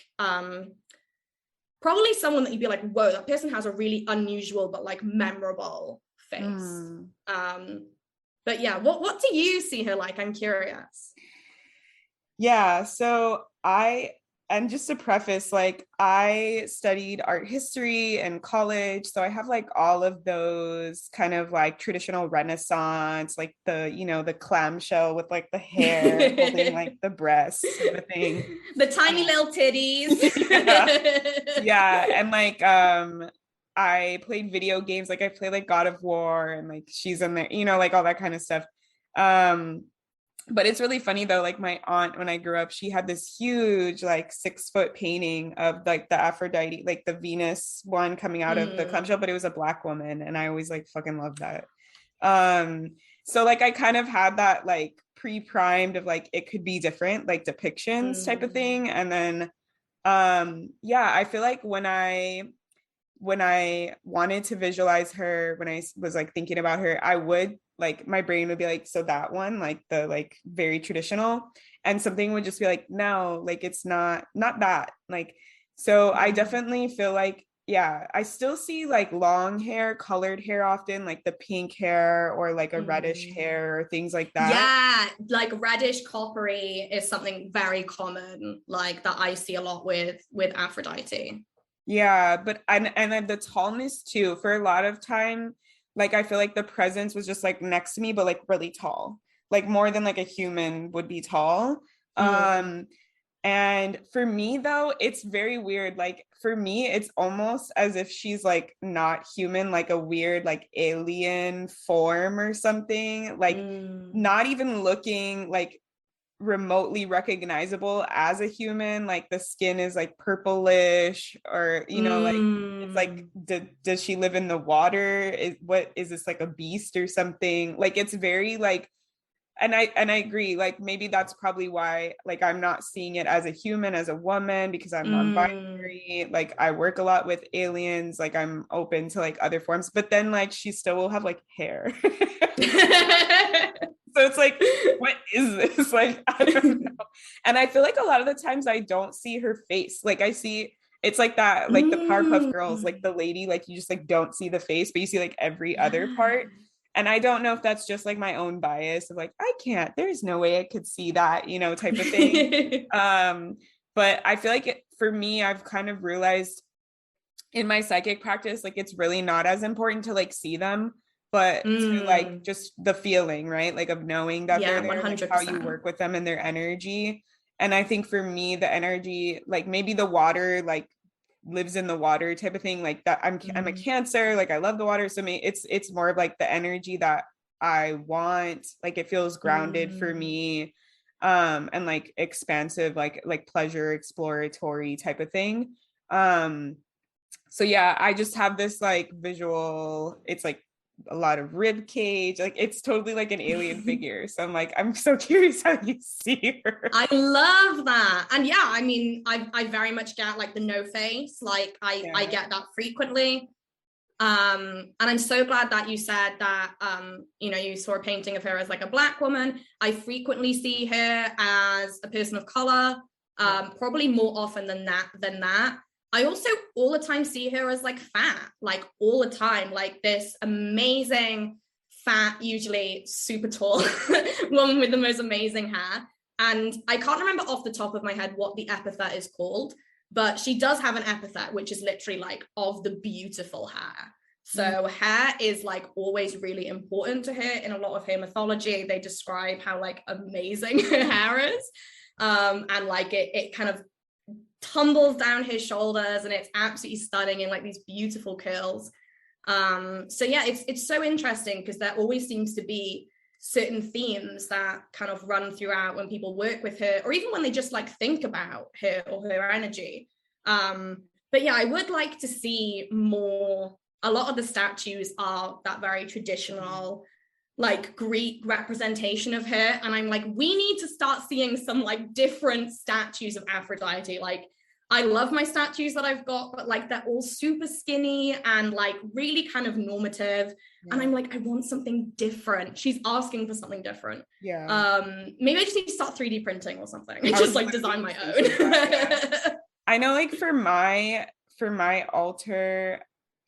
probably someone that you'd be like, whoa, that person has a really unusual but like memorable face. But yeah, what do you see her like? I'm curious. Yeah, so and just to preface, like I studied art history in college. So I have like all of those kind of like traditional Renaissance, like the clamshell with like the hair holding like the breasts sort of thing. The tiny little titties. Yeah. And like I played video games, like I played like God of War and like she's in there, like all that kind of stuff. But it's really funny though, like my aunt, when I grew up, she had this huge like 6-foot painting of like the Aphrodite, like the Venus one coming out of the clamshell, but it was a Black woman. And I always like fucking loved that. So like I kind of had that like pre-primed of like, it could be different, like depictions type of thing. And then, yeah, I feel like when I wanted to visualize her, when I was like thinking about her, I would like, my brain would be like, so that one, like the like very traditional, and something would just be like, no, like it's not that, like, so I definitely feel like, yeah, I still see like long hair, colored hair often, like the pink hair or like a reddish hair or things like that. Yeah, like reddish coppery is something very common, like that I see a lot with Aphrodite. Yeah, but and then the tallness too, for a lot of time, like I feel like the presence was just like next to me, but like really tall, like more than like a human would be tall. And for me though, it's very weird. Like for me, it's almost as if she's like not human, like a weird like alien form or something, like not even looking like remotely recognizable as a human. Like the skin is like purplish, or like it's like, does she live in the water? What is this, like a beast or something? Like it's very like, and I agree, like maybe that's probably why like I'm not seeing it as a human, as a woman, because I'm non-binary. Like I work a lot with aliens, like I'm open to like other forms, but then like she still will have like hair. So it's like, what is this? Like, I don't know. And I feel like a lot of the times I don't see her face. Like I see, it's like that, like the Powerpuff Girls, like the lady, like you just like don't see the face, but you see like every other part. And I don't know if that's just like my own bias of like, there's no way I could see that, type of thing. But I feel like for me, I've kind of realized in my psychic practice, like it's really not as important to like see them, but to like just the feeling, right? Like of knowing that they're there, 100%. Like how you work with them and their energy. And I think for me, the energy, like maybe the water, like lives in the water type of thing, like that. I'm a Cancer, like I love the water. So it's more of like the energy that I want. Like it feels grounded for me, and like expansive, like pleasure, exploratory type of thing. So yeah, I just have this like visual, it's like a lot of rib cage, like it's totally like an alien figure. So I'm like, I'm so curious how you see her. I love that. And yeah, I mean, I very much get like the no face, like I get that frequently. And I'm so glad that you said that you know, you saw a painting of her as like a Black woman. I frequently see her as a person of color, probably more often than that. I also all the time see her as like fat, like all the time, like this amazing fat, usually super tall woman with the most amazing hair. And I can't remember off the top of my head what the epithet is called, but she does have an epithet, which is literally like of the beautiful hair. So hair is like always really important to her. In a lot of her mythology, they describe how like amazing her hair is. And like it kind of tumbles down his shoulders and it's absolutely stunning in like these beautiful curls. So yeah, it's so interesting because there always seems to be certain themes that kind of run throughout when people work with her, or even when they just like think about her or her energy. But yeah, I would like to see more. A lot of the statues are that very traditional like Greek representation of her, and I'm like, we need to start seeing some like different statues of Aphrodite. Like I love my statues that I've got, but like they're all super skinny and like really kind of normative. And I'm like, I want something different. She's asking for something different. Maybe I just need to start 3D printing or something and just like design my own. I know like for my altar,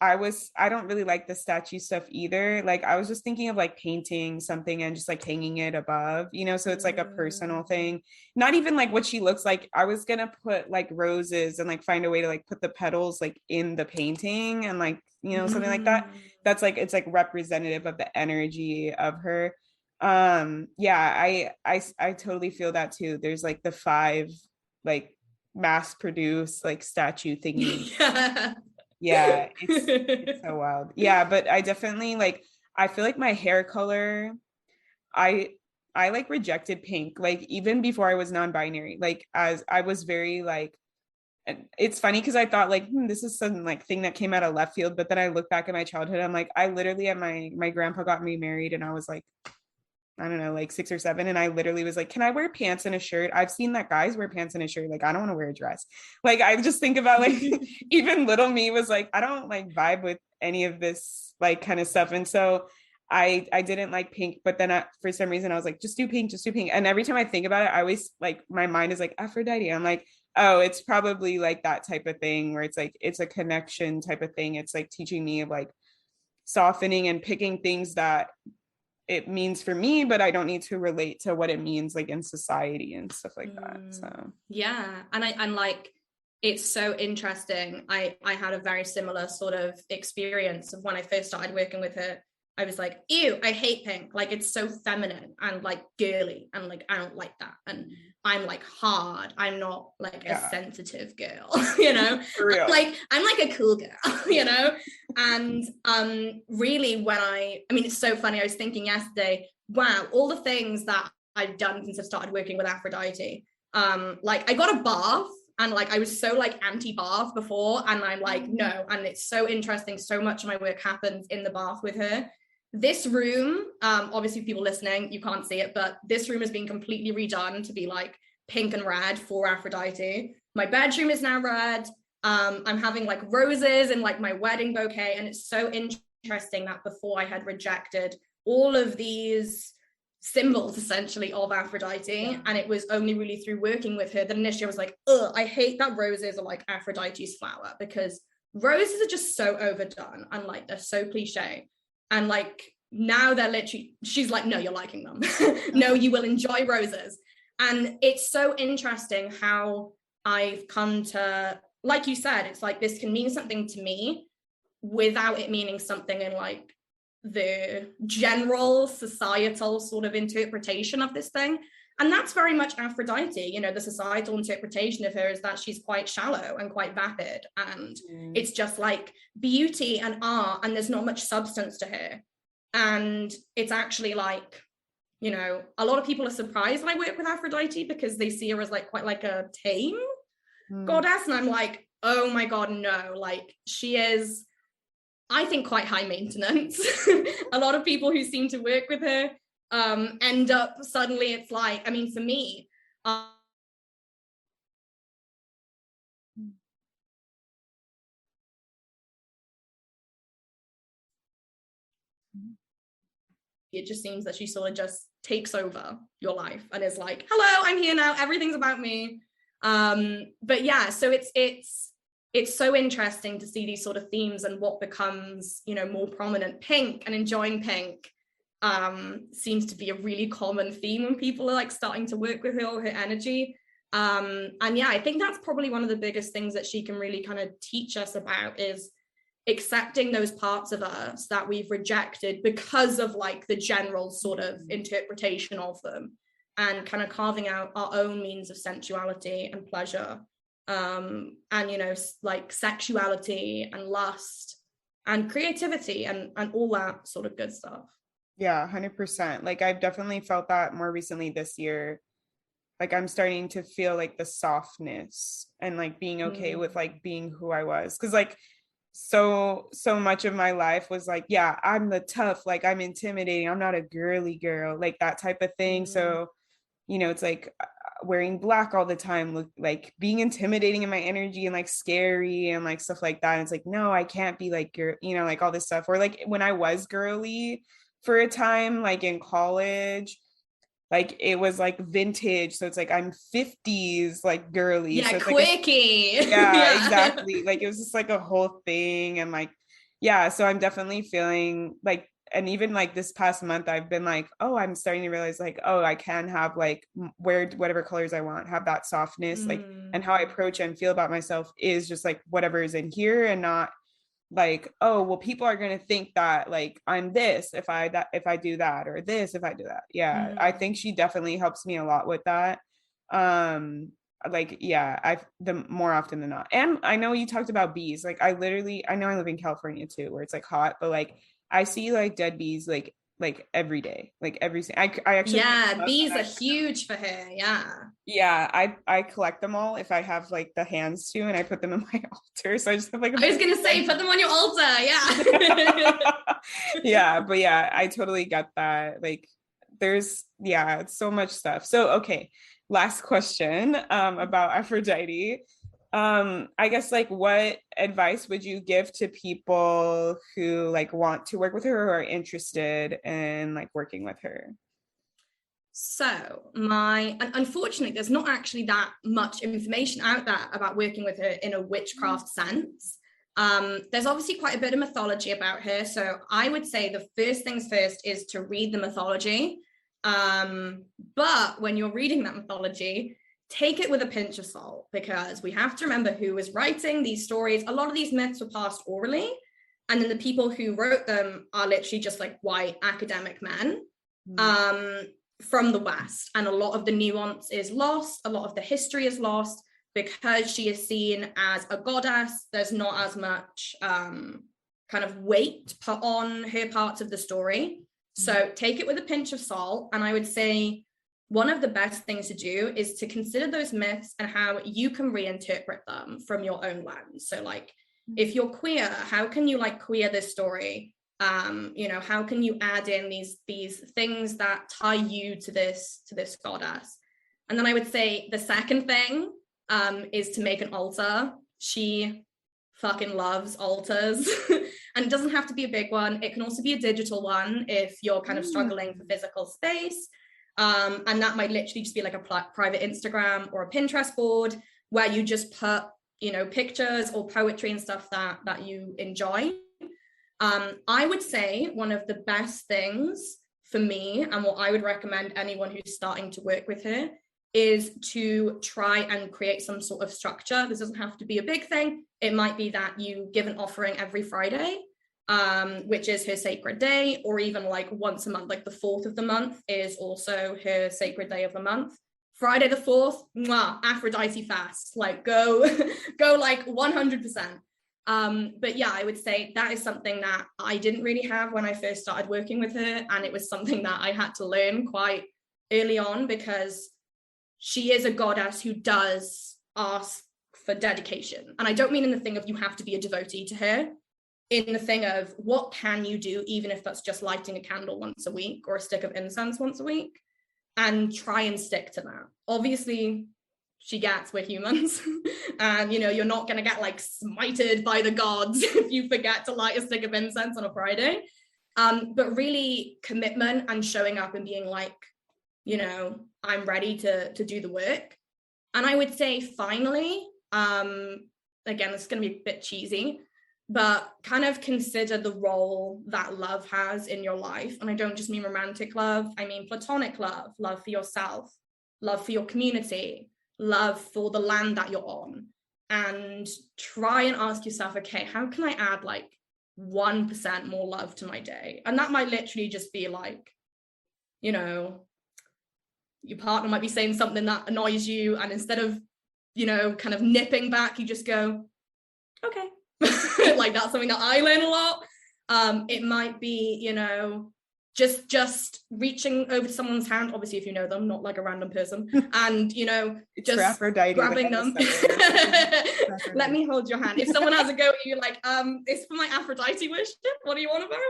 I don't really like the statue stuff either. Like I was just thinking of like painting something and just like hanging it above, you know, so it's like a personal thing, not even like what she looks like. I was gonna put like roses and like find a way to like put the petals like in the painting and like, you know, something like that. That's like, it's like representative of the energy of her. Yeah, I totally feel that too. There's like the 5 like mass produced like statue thingy. Yeah, it's so wild. Yeah, but I definitely like, I feel like my hair color, I like rejected pink, like even before I was non-binary, like as I was very like, and it's funny because I thought like, this is some like thing that came out of left field, but then I look back at my childhood, I'm like, I literally at my grandpa got me married and I was like, I don't know, like 6 or 7. And I literally was like, can I wear pants and a shirt? I've seen that guys wear pants and a shirt. Like, I don't want to wear a dress. Like, I just think about like, even little me was like, I don't like vibe with any of this like kind of stuff. And so I didn't like pink, but then for some reason I was like, just do pink. And every time I think about it, I always like, my mind is like Aphrodite. I'm like, oh, it's probably like that type of thing where it's like, it's a connection type of thing. It's like teaching me of like softening and picking things that it means for me, but I don't need to relate to what it means like in society and stuff like that. So yeah, and like it's so interesting. I had a very similar sort of experience of when I first started working with her. I was like, ew, I hate pink. Like it's so feminine and like girly, and like I don't like that. And I'm like hard. I'm not like a sensitive girl, you know. For real. Like I'm like a cool girl, you know. And really, when I mean, it's so funny. I was thinking yesterday, wow, all the things that I've done since I've started working with Aphrodite. Like I got a bath. And like I was so like anti-bath before, and I'm like, no. And it's so interesting. So much of my work happens in the bath with her. This room, obviously people listening, you can't see it, but this room has been completely redone to be like pink and red for Aphrodite. My bedroom is now red. I'm having like roses and like my wedding bouquet. And it's so interesting that before I had rejected all of these symbols essentially of Aphrodite, and it was only really through working with her that initially I was like, I hate that roses are like Aphrodite's flower, because roses are just so overdone and like they're so cliche. And like now they're literally, she's like, no, you're liking them. No, you will enjoy roses. And it's so interesting how I've come to, like you said, it's like this can mean something to me without it meaning something in like the general societal sort of interpretation of this thing. And that's very much Aphrodite. You know, the societal interpretation of her is that she's quite shallow and quite vapid, and it's just like beauty and art, and there's not much substance to her. And it's actually like, you know, a lot of people are surprised when I work with Aphrodite because they see her as like quite like a tame goddess, and I'm like, oh my God, no. Like, she is, I think, quite high maintenance. A lot of people who seem to work with her end up suddenly, it's like, I mean, for me, it just seems that she sort of just takes over your life and is like, hello, I'm here now, everything's about me. But yeah, so it's so interesting to see these sort of themes and what becomes, you know, more prominent. Pink and enjoying pink seems to be a really common theme when people are like starting to work with her or her energy. And yeah, I think that's probably one of the biggest things that she can really kind of teach us about, is accepting those parts of us that we've rejected because of like the general sort of interpretation of them, and kind of carving out our own means of sensuality and pleasure, and, you know, like sexuality and lust and creativity and all that sort of good stuff. Yeah, 100%. Like, I've definitely felt that more recently this year. Like, I'm starting to feel like the softness and like being okay with like being who I was. Cause like so much of my life was like, yeah, I'm the tough, like I'm intimidating, I'm not a girly girl, like that type of thing. So, you know, it's like wearing black all the time, look like being intimidating in my energy and like scary and like stuff like that. And it's like, no, I can't be like girl, you know, like all this stuff. Or like when I was girly for a time, like in college, like it was like vintage, so it's like I'm 50s like girly, yeah, so it's quirky. like yeah, exactly, like it was just like a whole thing. And like, yeah, so I'm definitely feeling like, and even like this past month I've been like, oh, I'm starting to realize like, oh, I can have like wear whatever colors I want, have that softness, like, and how I approach and feel about myself is just like whatever is in here, and not like, oh, well, people are going to think that like I'm this if I do that, or this if I do that. Yeah, I think she definitely helps me a lot with that. Like, yeah, the more often than not. And I know you talked about bees. Like, I know I live in California too, where it's like hot, but like I see like dead bees like every day, like I actually, yeah, bees are huge for her. Yeah, I collect them all if I have like the hands to, and I put them in my altar. So I just have like I was gonna say, put them on your altar. Yeah. Yeah, but yeah, I totally get that. Like, there's, yeah, it's so much stuff. So okay, last question about Aphrodite. I guess, like, what advice would you give to people who like want to work with her, or are interested in like working with her? So unfortunately, there's not actually that much information out there about working with her in a witchcraft sense. There's obviously quite a bit of mythology about her. So I would say the first things first is to read the mythology. But when you're reading that mythology, take it with a pinch of salt, because we have to remember who was writing these stories. A lot of these myths were passed orally, and then the people who wrote them are literally just like white academic men. From the West, and a lot of the nuance is lost, a lot of the history is lost, because she is seen as a goddess. There's not as much kind of weight put on her parts of the story. So take it with a pinch of salt. And I would say one of the best things to do is to consider those myths and how you can reinterpret them from your own lens. So like, if you're queer, how can you like queer this story? You know, how can you add in these things that tie you to this goddess? And then I would say the second thing is to make an altar. She fucking loves altars. And it doesn't have to be a big one. It can also be a digital one if you're kind of struggling for physical space. And that might literally just be like a private Instagram or a Pinterest board where you just put, you know, pictures or poetry and stuff that you enjoy. I would say one of the best things for me, and what I would recommend anyone who's starting to work with her, is to try and create some sort of structure. This doesn't have to be a big thing. It might be that you give an offering every Friday, which is her sacred day, or even like once a month, like the 4th of the month is also her sacred day of the month. Friday the 4th, Aphrodite fast, like go like 100%. But yeah, I would say that is something that I didn't really have when I first started working with her, and it was something that I had to learn quite early on, because she is a goddess who does ask for dedication. And I don't mean in the thing of you have to be a devotee to her, in the thing of what can you do, even if that's just lighting a candle once a week or a stick of incense once a week, and try and stick to that. Obviously, she gets, we're humans, and you're not going to get like smited by the gods if you forget to light a stick of incense on a Friday. But really commitment and showing up and being like, I'm ready to do the work. And I would say finally, again, this is going to be a bit cheesy, but kind of consider the role that love has in your life. And I don't just mean romantic love, I mean platonic love, love for yourself, love for your community, love for the land that you're on. And try and ask yourself, okay, how can I add like 1% more love to my day? And that might literally just be like, your partner might be saying something that annoys you, and instead of kind of nipping back, you just go, okay. Like that's something that I learn a lot. It might be just reaching over to someone's hand, obviously if you know them, not like a random person, and it's just Aphrodite, grabbing them. Let me hold your hand. If someone has a go at you, like it's for my Aphrodite wish, what do you want about?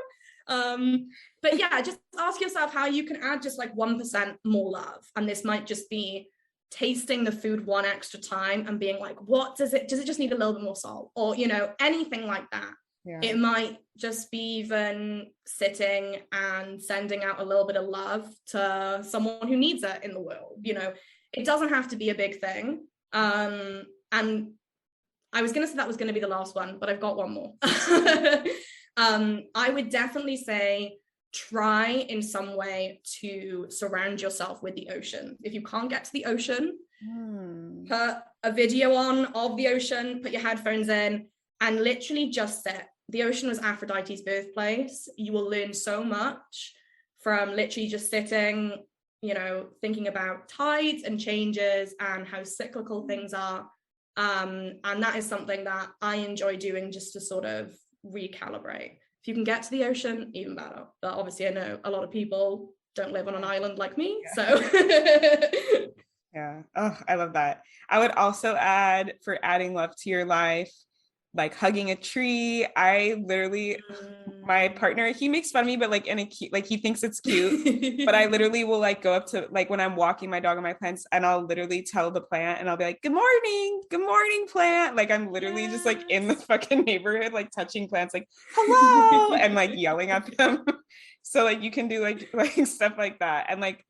But yeah, just ask yourself how you can add just like 1% more love. And this might just be tasting the food one extra time and being like, what does it just need a little bit more salt, or anything like that. Yeah. It might just be even sitting and sending out a little bit of love to someone who needs it in the world. It doesn't have to be a big thing. And I was gonna say that was gonna be the last one, but I've got one more. I would definitely say try in some way to surround yourself with the ocean. If you can't get to the ocean, put a video on of the ocean, put your headphones in, and literally just sit. The ocean was Aphrodite's birthplace. You will learn so much from literally just sitting, thinking about tides and changes and how cyclical things are. And that is something that I enjoy doing, just to sort of recalibrate. If you can get to the ocean, even better. But obviously I know a lot of people don't live on an island like me, so. Yeah. Oh, I love that. I would also add, for adding love to your life, like hugging a tree. I literally, my partner, he makes fun of me, but like in a cute, like he thinks it's cute, but I literally will like go up to, like when I'm walking my dog and my plants, and I'll literally tell the plant, and I'll be like, good morning plant. Like I'm literally just like in the fucking neighborhood, like touching plants, like hello, and like yelling at them. So like you can do like stuff like that. And like,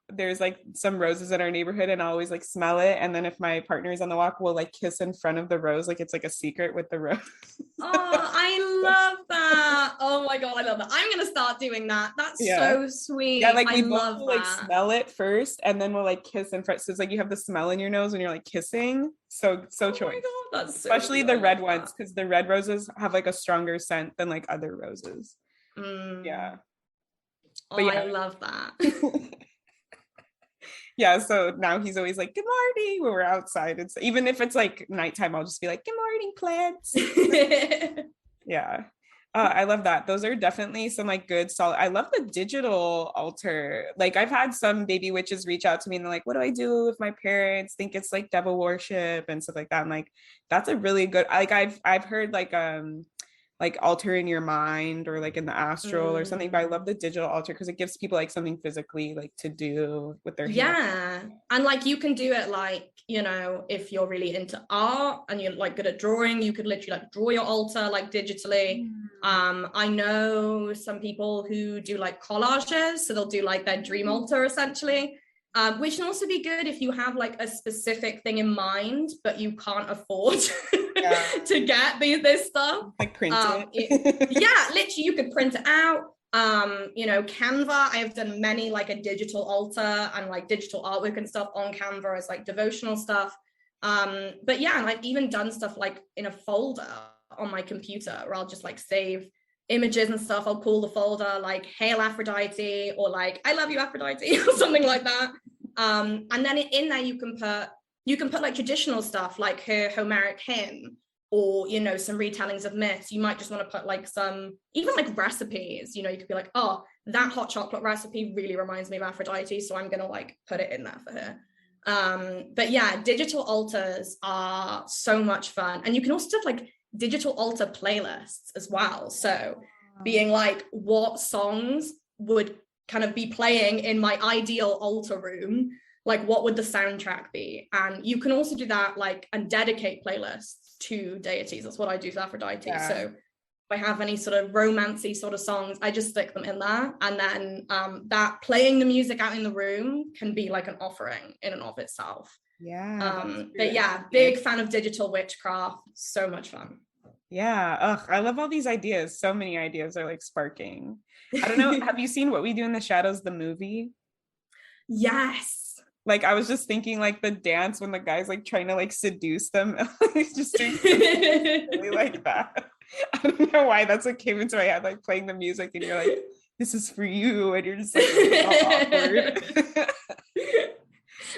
there's like some roses in our neighborhood, and I always like smell it, and then if my partner is on the walk, we'll like kiss in front of the rose, like it's like a secret with the rose. Oh, I love that. Oh my god, I love that. I'm gonna start doing that. That's so sweet. Yeah, like we I both love will, that. like smell it first, and then we'll like kiss in front, so it's like you have the smell in your nose when you're like kissing. So choice. My god, that's so especially cute. the red ones, because the red roses have like a stronger scent than like other roses. Yeah. But I love that. Yeah, so now he's always like, good morning, when we're outside. It's even if it's like nighttime, I'll just be like, good morning, plants. Yeah. I love that. Those are definitely some like good solid. I love the digital altar. Like I've had some baby witches reach out to me and they're like, what do I do if my parents think it's like devil worship and stuff like that? I'm like, that's a really good, like I've heard like altar in your mind or like in the astral or something, but I love the digital altar because it gives people like something physically like to do with their hands. And like you can do it like, if you're really into art and you're like good at drawing, you could literally like draw your altar like digitally. I know some people who do like collages, so they'll do like their dream altar essentially, which can also be good if you have like a specific thing in mind but you can't afford to get this stuff, like print it. Literally you could print it out. Canva, I have done many like a digital altar and like digital artwork and stuff on Canva as like devotional stuff, but yeah, and I've even done stuff like in a folder on my computer where I'll just like save images and stuff. I'll call the folder like Hail Aphrodite or like I love you Aphrodite or something like that, and then in there you can put like traditional stuff like her Homeric hymn or some retellings of myths. You might just want to put like some even like recipes. You could be like, oh, that hot chocolate recipe really reminds me of Aphrodite, so I'm gonna like put it in there for her. But yeah, digital altars are so much fun. And you can also have like digital altar playlists as well. So being like, what songs would kind of be playing in my ideal altar room? Like, what would the soundtrack be? And you can also do that, like, and dedicate playlists to deities. That's what I do with Aphrodite. Yeah. So if I have any sort of romancy sort of songs, I just stick them in there. And then that playing the music out in the room can be like an offering in and of itself. Yeah. But yeah, big fan of digital witchcraft. So much fun. Yeah. Ugh, I love all these ideas. So many ideas are like sparking. I don't know. Have you seen What We Do in the Shadows, the movie? Yes. Like, I was just thinking like the dance when the guy's like trying to like seduce them. He's just doing really like that. I don't know why that's what came into my head, like playing the music and you're like, this is for you. And you're just like, all awkward.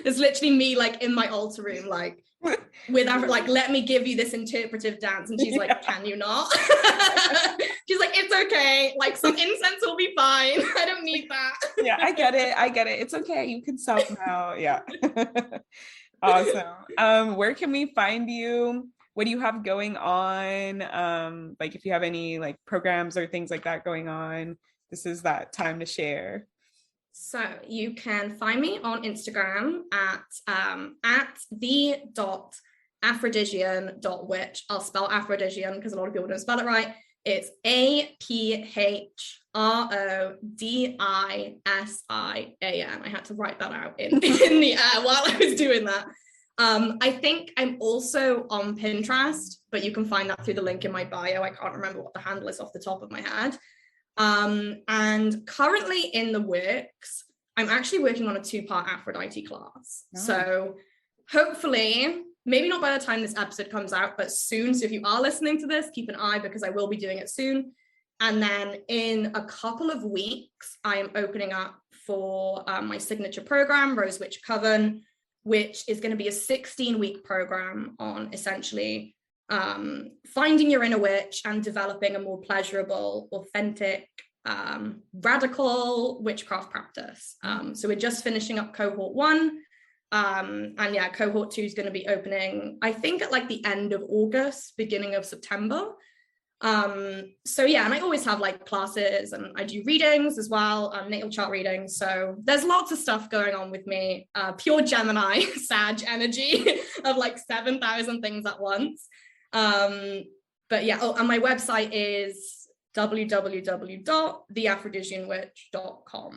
It's literally me like in my altar room, like with like, let me give you this interpretive dance. And she's like, can you not? She's like, it's okay. Like some incense will be fine. I don't need that. Yeah, I get it. It's okay. You can stop now. Yeah. Awesome. Where can we find you? What do you have going on? Like if you have any like programs or things like that going on, this is that time to share. So you can find me on Instagram at the.aphrodisian.witch. I'll spell Aphrodisian because a lot of people don't spell it right. It's APHRODISIAN. I had to write that out in the air while I was doing that. I think I'm also on Pinterest, but you can find that through the link in my bio. I can't remember what the handle is off the top of my head. And currently in the works, I'm actually working on a 2-part Aphrodite class. Oh. So hopefully, maybe not by the time this episode comes out, but soon. So if you are listening to this, keep an eye because I will be doing it soon. And then in a couple of weeks, I am opening up for my signature program, Rose Witch Coven, which is going to be a 16-week program on essentially finding your inner witch and developing a more pleasurable, authentic, radical witchcraft practice. So we're just finishing up cohort 1. And yeah, cohort 2 is going to be opening, I think at like the end of August, beginning of September. So yeah, and I always have like classes and I do readings as well, natal chart readings. So there's lots of stuff going on with me, pure Gemini, Sag energy of like 7,000 things at once. But yeah, and my website is www.theaphrodisianwitch.com.